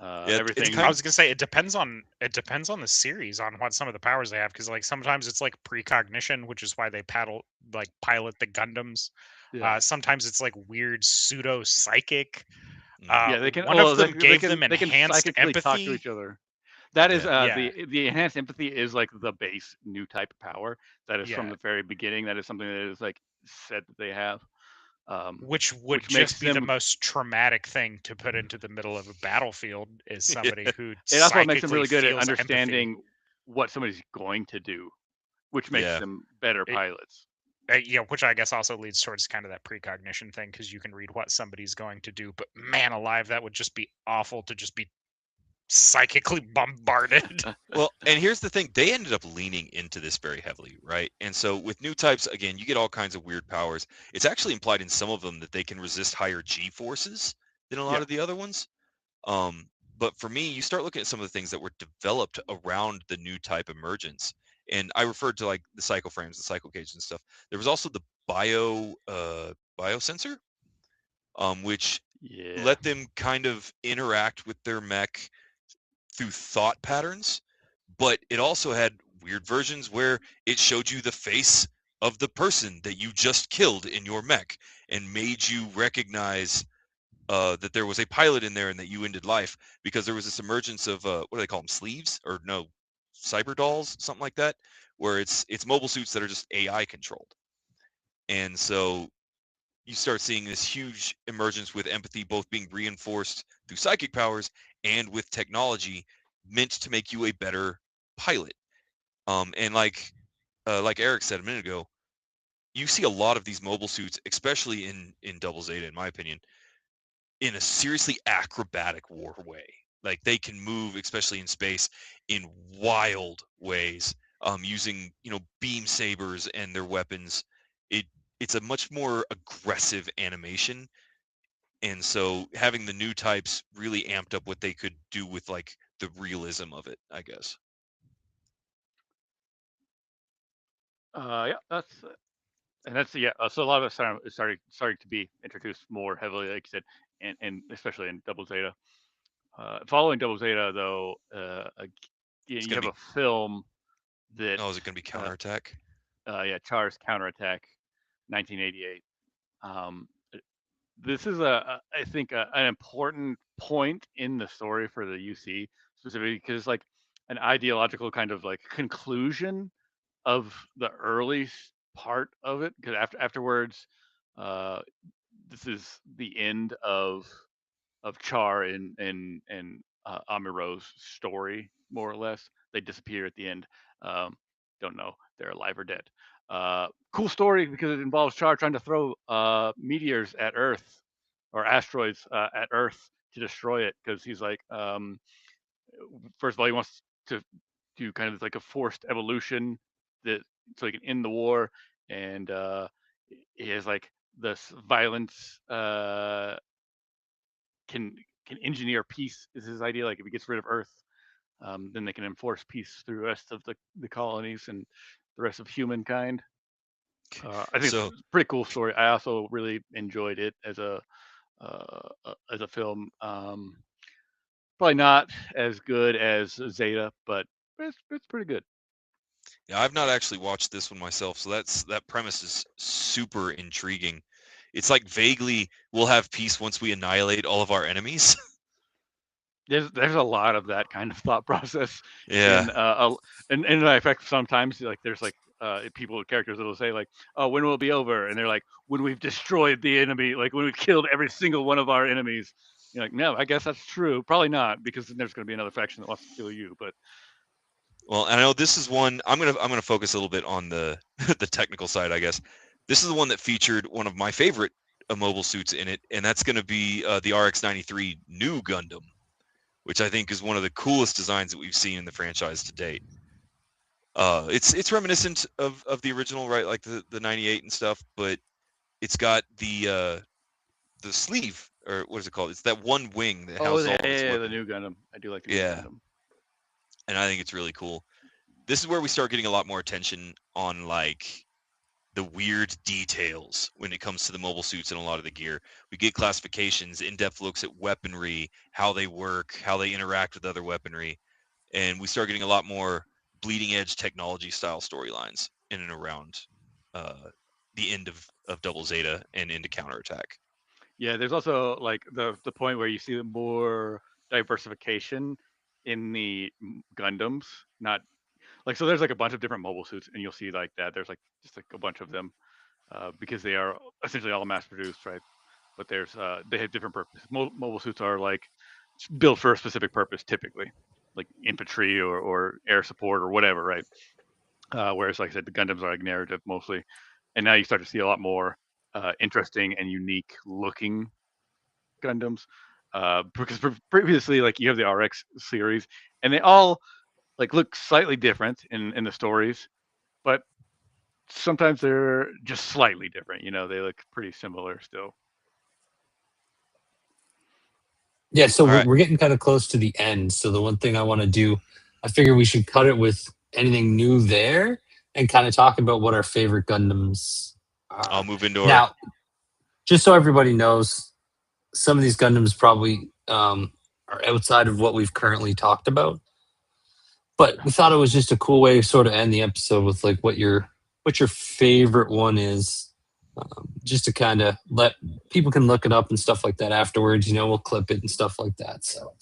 it's Everything. kind I was gonna say it depends on the series on what some of the powers they have, because like sometimes it's like precognition, which is why they pilot the Gundams. Yeah. Sometimes it's like weird pseudo psychic. Yeah, they can. One Well, of them gave them they can enhanced psychically talk to empathy. each other. That is Yeah. the enhanced empathy is like the base new type of power. That is from Yeah. the very beginning. That is something that is like said that they have. Which would which just makes be the them. most traumatic thing to put into the middle of a battlefield is somebody who It also makes them psychically really good at feels empathy. understanding what somebody's going to do, which makes Yeah. them better It- pilots. Yeah, which I guess also leads towards kind of that precognition thing, because you can read what somebody's going to do. But man alive, that would just be awful to just be psychically bombarded. Well, and here's the thing, they ended up leaning into this very heavily, right? And so with new types, again, you get all kinds of weird powers. It's actually implied in some of them that they can resist higher G forces than a lot Yeah. of the other ones. But for me, you start looking at some of the things that were developed around the new type emergence. And I referred to like the cycle frames, the cycle cages and stuff. There was also the biosensor, which Yeah. let them kind of interact with their mech through thought patterns, but it also had weird versions where it showed you the face of the person that you just killed in your mech and made you recognize that there was a pilot in there and that you ended life, because there was this emergence of what do they call them, sleeves, or no, cyber dolls, something like that, where it's mobile suits that are just AI controlled. And so you start seeing this huge emergence with empathy both being reinforced through psychic powers and with technology meant to make you a better pilot. And like Eric said a minute ago, you see a lot of these mobile suits, especially in Double Zeta, in my opinion, in a seriously acrobatic war way. Like they can move, especially in space, in wild ways, using beam sabers and their weapons. It's a much more aggressive animation, and so having the new types really amped up what they could do with like the realism of it, I guess. Yeah, that's yeah. So a lot of us are starting to be introduced more heavily, like you said, and especially in Double Zeta. Following Double Zeta, though, you have be- a film that Oh, is it going to be Counterattack? yeah, Char's Counterattack, 1988. Um, this is I think an important point in the story for the UC specifically, because like an ideological kind of like conclusion of the early part of it, because afterwards, uh, this is the end of Char and Amiro's story, more or less. They disappear at the end. Don't know they're alive or dead. Cool story because it involves Char trying to throw meteors at Earth or asteroids at Earth to destroy it, because he's like, first of all, he wants to do kind of like a forced evolution that so he can end the war, and he has like this violence can engineer peace is his idea. Like if he gets rid of Earth, then they can enforce peace through the rest of the colonies and the rest of humankind. I think So it's a pretty cool story. I also really enjoyed it as a film. Probably not as good as Zeta, but it's pretty good. yeah, I've not actually watched this one myself, so that premise is super intriguing. It's like vaguely we'll have peace once we annihilate all of our enemies. There's a lot of that kind of thought process. Yeah. And in fact, sometimes like there's like people characters that will say like, oh, when will it be over? And they're like, when we've destroyed the enemy, like when we've killed every single one of our enemies. You're like, no, I guess that's true. Probably not, because then there's going to be another faction that wants to kill you. But Well, I know this is one I'm gonna focus a little bit on the the technical side, I guess. This is the one that featured one of my favorite mobile suits in it, and that's gonna be the RX-93 new Gundam, which I think is one of the coolest designs that we've seen in the franchise to date. It's reminiscent of the original, right? Like the 98 and stuff, but it's got the sleeve, or what is it called? It's that one wing that houses all of its the weapons. new Gundam. I do like the new Yeah. Gundam. And I think it's really cool. This is where we start getting a lot more attention on like the weird details when it comes to the mobile suits and a lot of the gear. We get classifications, in-depth looks at weaponry, how they work, how they interact with other weaponry, and we start getting a lot more bleeding edge technology style storylines in and around the end of Double Zeta and into Counterattack. Yeah, there's also like the point where you see more diversification in the Gundams. Not like, so there's like a bunch of different mobile suits, and you'll see like that. There's like just like a bunch of them because they are essentially all mass produced, right? But there's they have different purposes. Mobile suits are like built for a specific purpose, typically, like infantry or air support or whatever, right? Whereas, like I said, the Gundams are like narrative mostly, and now you start to see a lot more interesting and unique looking Gundams. Because previously, like, you have the RX series, and they all like look slightly different in the stories, but sometimes they're just slightly different. You know, they look pretty similar still. Yeah, so All right. we're getting kind of close to the end. So the one thing I want to do, I figure we should cut it with anything new there and kind of talk about what our favorite Gundams are. I'll move into Now, just so everybody knows, some of these Gundams probably are outside of what we've currently talked about. But we thought it was just a cool way to sort of end the episode with like what your favorite one is. Just to kind of let people can look it up and stuff like that afterwards. You know, we'll clip it and stuff like that. So,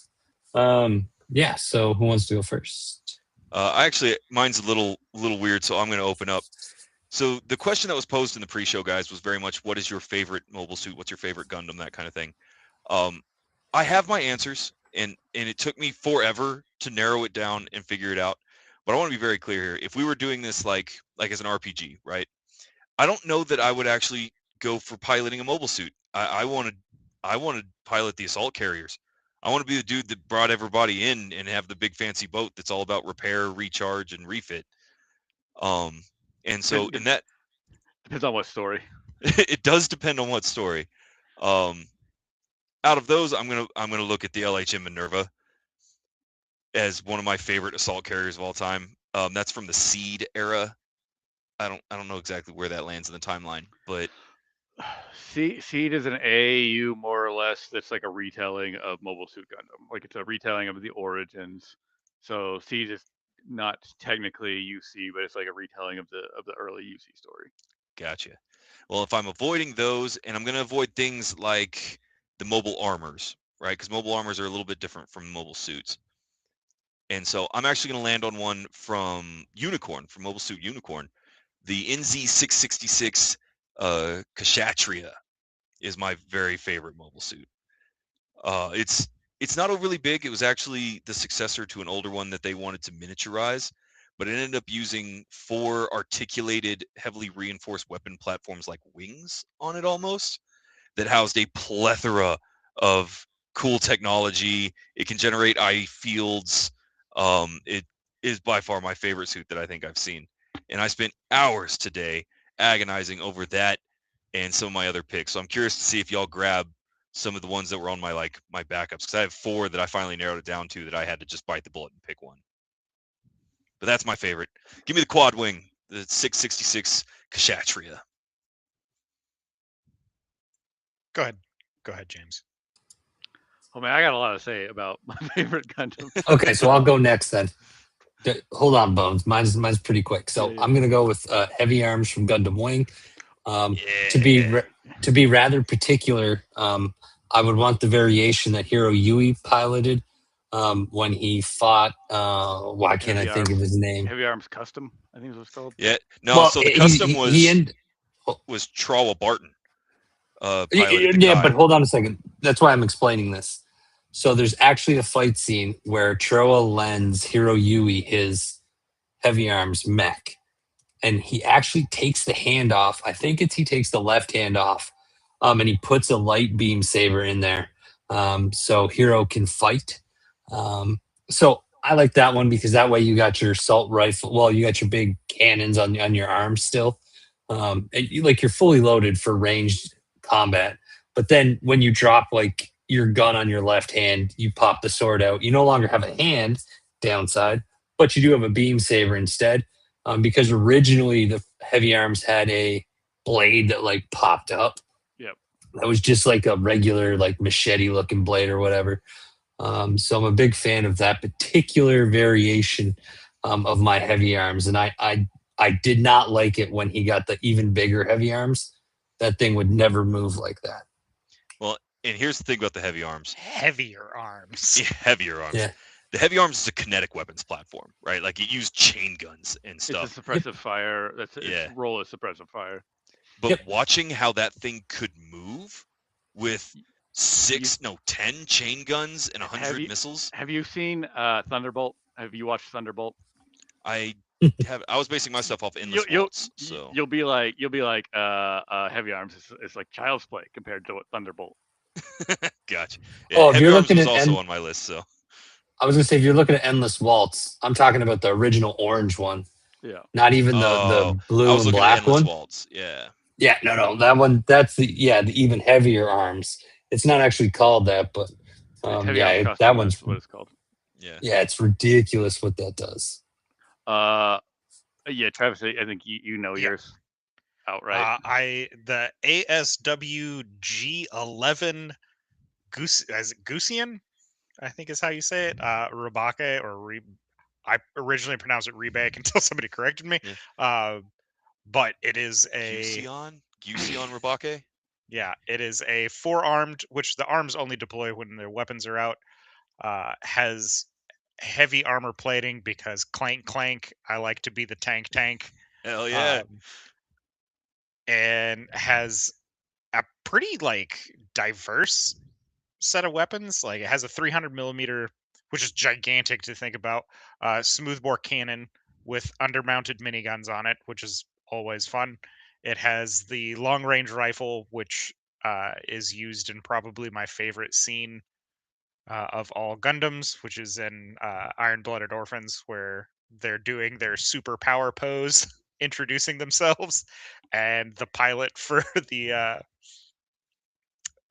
yeah. So, who wants to go first? Actually, mine's a little weird, so I'm going to open up. So the question that was posed in the pre-show, guys, was very much, what is your favorite mobile suit? What's your favorite Gundam? That kind of thing. I have my answers, and it took me forever to narrow it down and figure it out. But I want to be very clear here. If we were doing this like as an RPG, right? I don't know that I would actually go for piloting a mobile suit. I want to pilot the assault carriers. I want to be the dude that brought everybody in and have the big fancy boat that's all about repair, recharge, and refit. And so in that depends on what story. It does depend on what story. Out of those, I'm gonna look at the LHM Minerva as one of my favorite assault carriers of all time. That's from the Seed era. I don't know exactly where that lands in the timeline, but Seed is an AAU more or less. That's like a retelling of Mobile Suit Gundam. Like, it's a retelling of the origins. So Seed is not technically UC, but it's like a retelling of the early UC story. Gotcha. Well, if I'm avoiding those, and I'm going to avoid things like the mobile armors, right? Because mobile armors are a little bit different from mobile suits. And so I'm actually going to land on one from Unicorn, from Mobile Suit Unicorn. The NZ666 Kshatriya is my very favorite mobile suit. It's not overly big. It was actually the successor to an older one that they wanted to miniaturize, but it ended up using 4 articulated, heavily reinforced weapon platforms like wings on it almost, that housed a plethora of cool technology. It can generate eye fields. It is by far my favorite suit that I think I've seen. And I spent hours today agonizing over that and some of my other picks. So I'm curious to see if y'all grab some of the ones that were on my backups, because I have 4 that I finally narrowed it down to that I had to just bite the bullet and pick one. But that's my favorite. Give me the quad wing, the 666 Kshatriya. Go ahead, James. Oh man, I got a lot to say about my favorite Gundam. Okay, so I'll go next then. Hold on, Bones. Mine's pretty quick. So Yeah. I'm gonna go with Heavy Arms from Gundam Wing. Yeah. To be rather particular, I would want the variation that Hiro Yui piloted when he fought. Why can't I think of his name? Heavy Arms Custom, I think is what it's called. Yeah. No, Well, so the custom was Trawa Barton. Yeah, but hold on a second. That's why I'm explaining this. So there's actually a fight scene where Troa lends Hiro Yui his Heavy Arms mech, and he actually takes the hand off. I think he takes the left hand off, and he puts a light beam saber in there, so Hiro can fight. So I like that one because that way you got your assault rifle. Well, you got your big cannons on your arms still. You're fully loaded for ranged combat. But then when you drop like your gun on your left hand, you pop the sword out. You no longer have a hand, downside, but you do have a beam saber instead. Because originally the Heavy Arms had a blade that like popped up. Yep. That was just like a regular like machete looking blade or whatever. So I'm a big fan of that particular variation of my Heavy Arms, and I did not like it when he got the even bigger Heavy Arms. That thing would never move like that. Well, and here's the thing about the Heavy Arms. Heavier arms. Yeah, heavier arms. Yeah. The Heavy Arms is a kinetic weapons platform, right? Like it used chain guns and stuff. It's a suppressive fire. That's its Yeah. role is suppressive fire. But watching how that thing could move with 10 chain guns and 100 missiles. Have you seen Thunderbolt? Have you watched Thunderbolt? I was basing my stuff off Endless Waltz, so you'll be like Heavy Arms is like child's play compared to Thunderbolt. Gotcha. Yeah, Oh, if Heavy you're Arms looking was at also on my list, so I was gonna say if you're looking at Endless Waltz, I'm talking about the original orange one. Yeah. Not even the blue I was and looking at black Endless one. Waltz. Yeah. Yeah, no, that one. That's the even heavier arms. It's not actually called that, but Heavy Arms Custom, that one's what it's called. Yeah. Yeah, it's ridiculous what that does. Yeah, Travis, I think you know yours outright. The ASWG11 Gusian, I think is how you say it. Rebake or I originally pronounced it Rebake until somebody corrected me. Yeah. But it is a Gusion Rebake? Yeah, it is a 4-armed, which the arms only deploy when their weapons are out. Has heavy armor plating because clank, I like to be the tank. Hell yeah. And has a pretty like diverse set of weapons. Like it has a 300 millimeter, which is gigantic to think about, smoothbore cannon with undermounted miniguns on it, which is always fun. It has the long range rifle, which is used in probably my favorite scene of all Gundams, which is in Iron Blooded Orphans, where they're doing their super power pose, introducing themselves, and the pilot for the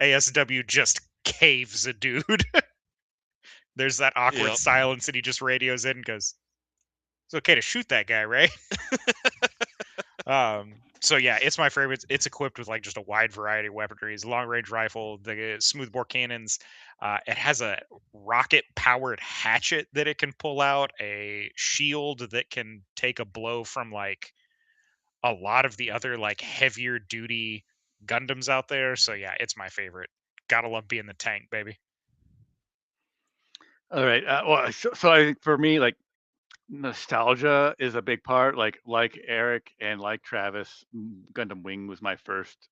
ASW just caves a dude. There's that awkward silence, and he just radios in and goes, "It's okay to shoot that guy, right?" So yeah, it's my favorite. It's equipped with like just a wide variety of weaponries, long range rifle, the smoothbore cannons. It has a rocket powered hatchet that it can pull out, a shield that can take a blow from like a lot of the other like heavier duty Gundams out there. So yeah, it's my favorite. Gotta love being the tank, baby. All right. Well, so I think for me, like nostalgia is a big part. Like Eric and like Travis, Gundam Wing was my first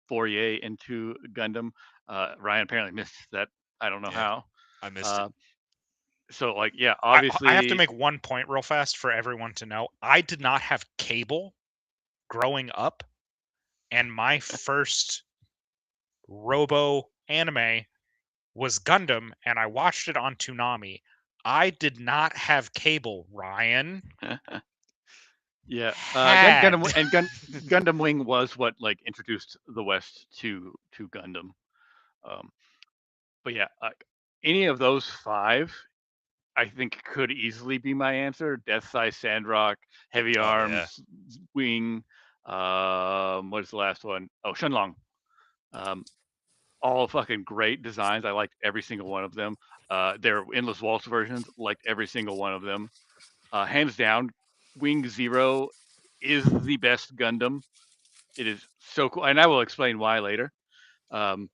foray into Gundam. Ryan apparently missed that. I don't know how. I missed it. So like, yeah, obviously I have to make one point real fast for everyone to know. I did not have cable growing up, and my first Robo anime was Gundam, and I watched it on Toonami. I did not have cable, Ryan. Yeah, Gundam Wing was what like introduced the West to Gundam. But yeah, any of those 5, I think could easily be my answer. Death Size Sandrock, Heavy Arms, Wing. What is the last one? Oh, Shenlong. All fucking great designs. I liked every single one of them. Their Endless Waltz versions, liked every single one of them. Hands down, Wing Zero is the best Gundam. It is so cool, and I will explain why later when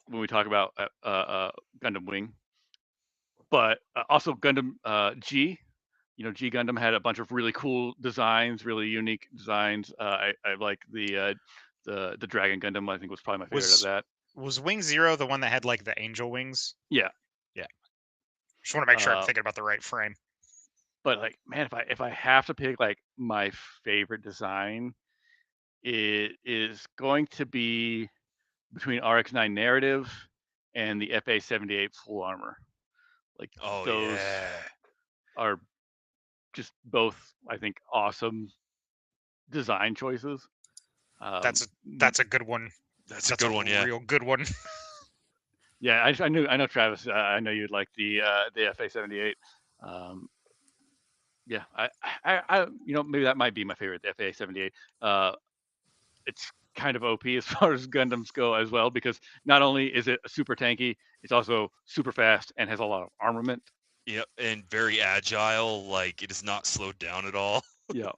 we talk about Gundam Wing. But also Gundam G. G Gundam had a bunch of really cool designs, really unique designs. I like the Dragon Gundam. I think was probably my favorite of that. Was Wing Zero the one that had like the angel wings? Yeah. Just want to make sure I'm thinking about the right frame. But like, man, if I have to pick like my favorite design, it is going to be between RX-9 Narrative and the FA-78 Full Armor. Like those are just both, I think, awesome design choices. That's a good one. That's a good one. Yeah, real good one. Yeah, I know Travis. I know you'd like the FA-78. Yeah, maybe that might be my favorite, the FA-78. It's kind of OP as far as Gundams go as well, because not only is it super tanky, it's also super fast and has a lot of armament. Yep, and very agile. Like it is not slowed down at all. Yeah,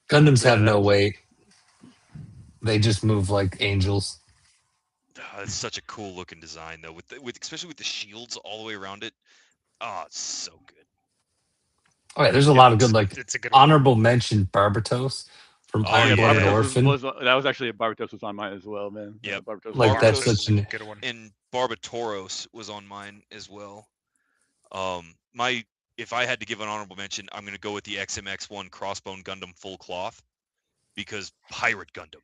Gundams Yeah, have that no was- weight. They just move like angels. It's such a cool looking design though, with especially with the shields all the way around it. Oh, it's so good. Oh yeah, there's a Yeah, lot of good it's a good one. honorable mention Barbatos from Oh, Iron yeah, Blooded Barbatos Orphan. that was actually Barbatos was on mine as well, man. Yep. Barbatos was Like, awesome. that's Barbatos such is a an good one. And Barbatoros was on mine as well. If I had to give an honorable mention, I'm gonna go with the XMX1 Crossbone Gundam Full Cloth, because Pirate Gundam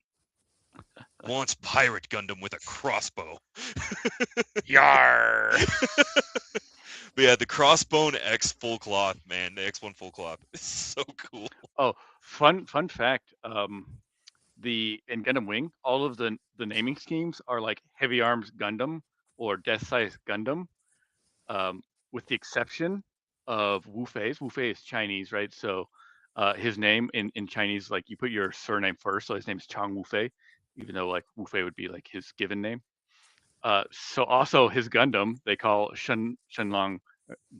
wants Pirate Gundam with a crossbow. Yar. But yeah, the Crossbone X Full Cloth, man, the X1 Full Cloth is so cool. Oh, fun fact. In Gundam Wing, all of the naming schemes are like Heavy Arms Gundam or Death Size Gundam, with the exception of Wu Fei's. Wu Fei is Chinese, right? So his name in Chinese, like you put your surname first, so his name is Chang Wu Fei, even though like Wu Fei would be like his given name. So also his Gundam they call Shenlong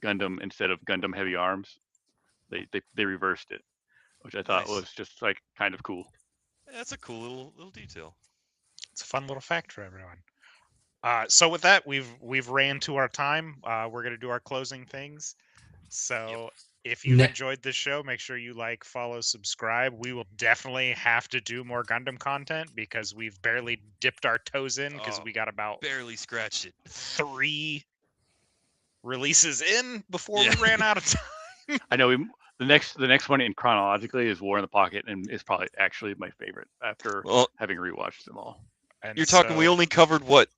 Gundam instead of Gundam Heavy Arms. They reversed it, which I thought Nice. was just like kind of cool. That's a cool little detail. It's a fun little fact for everyone. So with that, we've ran to our time. We're gonna do our closing things. So if you've Ne- enjoyed this show, make sure you like, follow, subscribe. We will definitely have to do more Gundam content because we've barely dipped our toes in because Oh, we got about Barely scratched it. 3 releases in before Yeah. we ran out of time. I know the next one in chronologically is War in the Pocket, and is probably actually my favorite after Well, having rewatched them all. And you're talking we so- only covered what,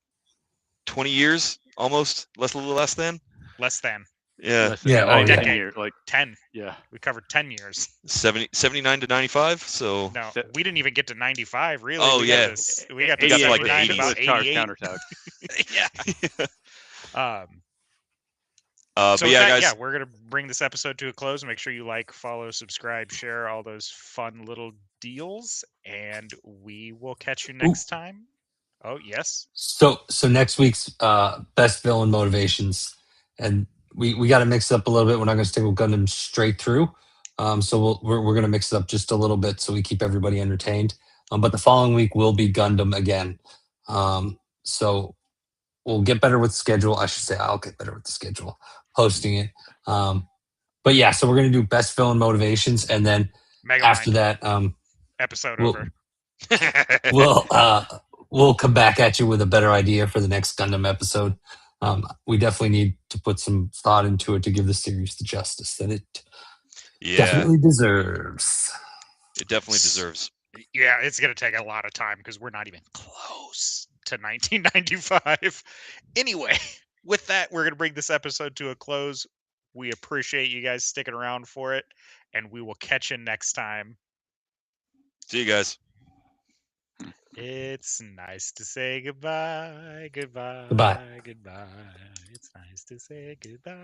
20 years almost, a little less than. less than Yeah, Less than Yeah, oh, 9 yeah. 10 years, like 10. yeah. We covered 10 years. 79 to 95. So No, Se- we didn't even get to 95. Really? Oh, we yeah. we got to got to, like, the 79 to 80s. about with Tars 88. counterattack. Yeah. but So yeah, with that, guys. yeah, we're gonna bring this episode to a close. Make sure you like, follow, subscribe, share all those fun little deals, and we will catch you next time. Oh yes, So next week's best villain motivations, and we got to mix it up a little bit. We're not going to stick with Gundam straight through. So we're going to mix it up just a little bit so we keep everybody entertained. But the following week will be Gundam again. So we'll get better with the schedule. I should say I'll get better with the schedule, posting it. But yeah, so we're going to do best villain motivations, and then after Megamind that, episode we'll- over. we'll come back at you with a better idea for the next Gundam episode. We definitely need to put some thought into it to give the series the justice that it Yeah, definitely deserves. it definitely deserves. Yeah, it's gonna take a lot of time because we're not even close to 1995. Anyway, with that, we're gonna bring this episode to a close. We appreciate you guys sticking around for it, and we will catch you next time. See you guys. It's nice to say goodbye, goodbye, Goodbye. goodbye. It's nice to say goodbye.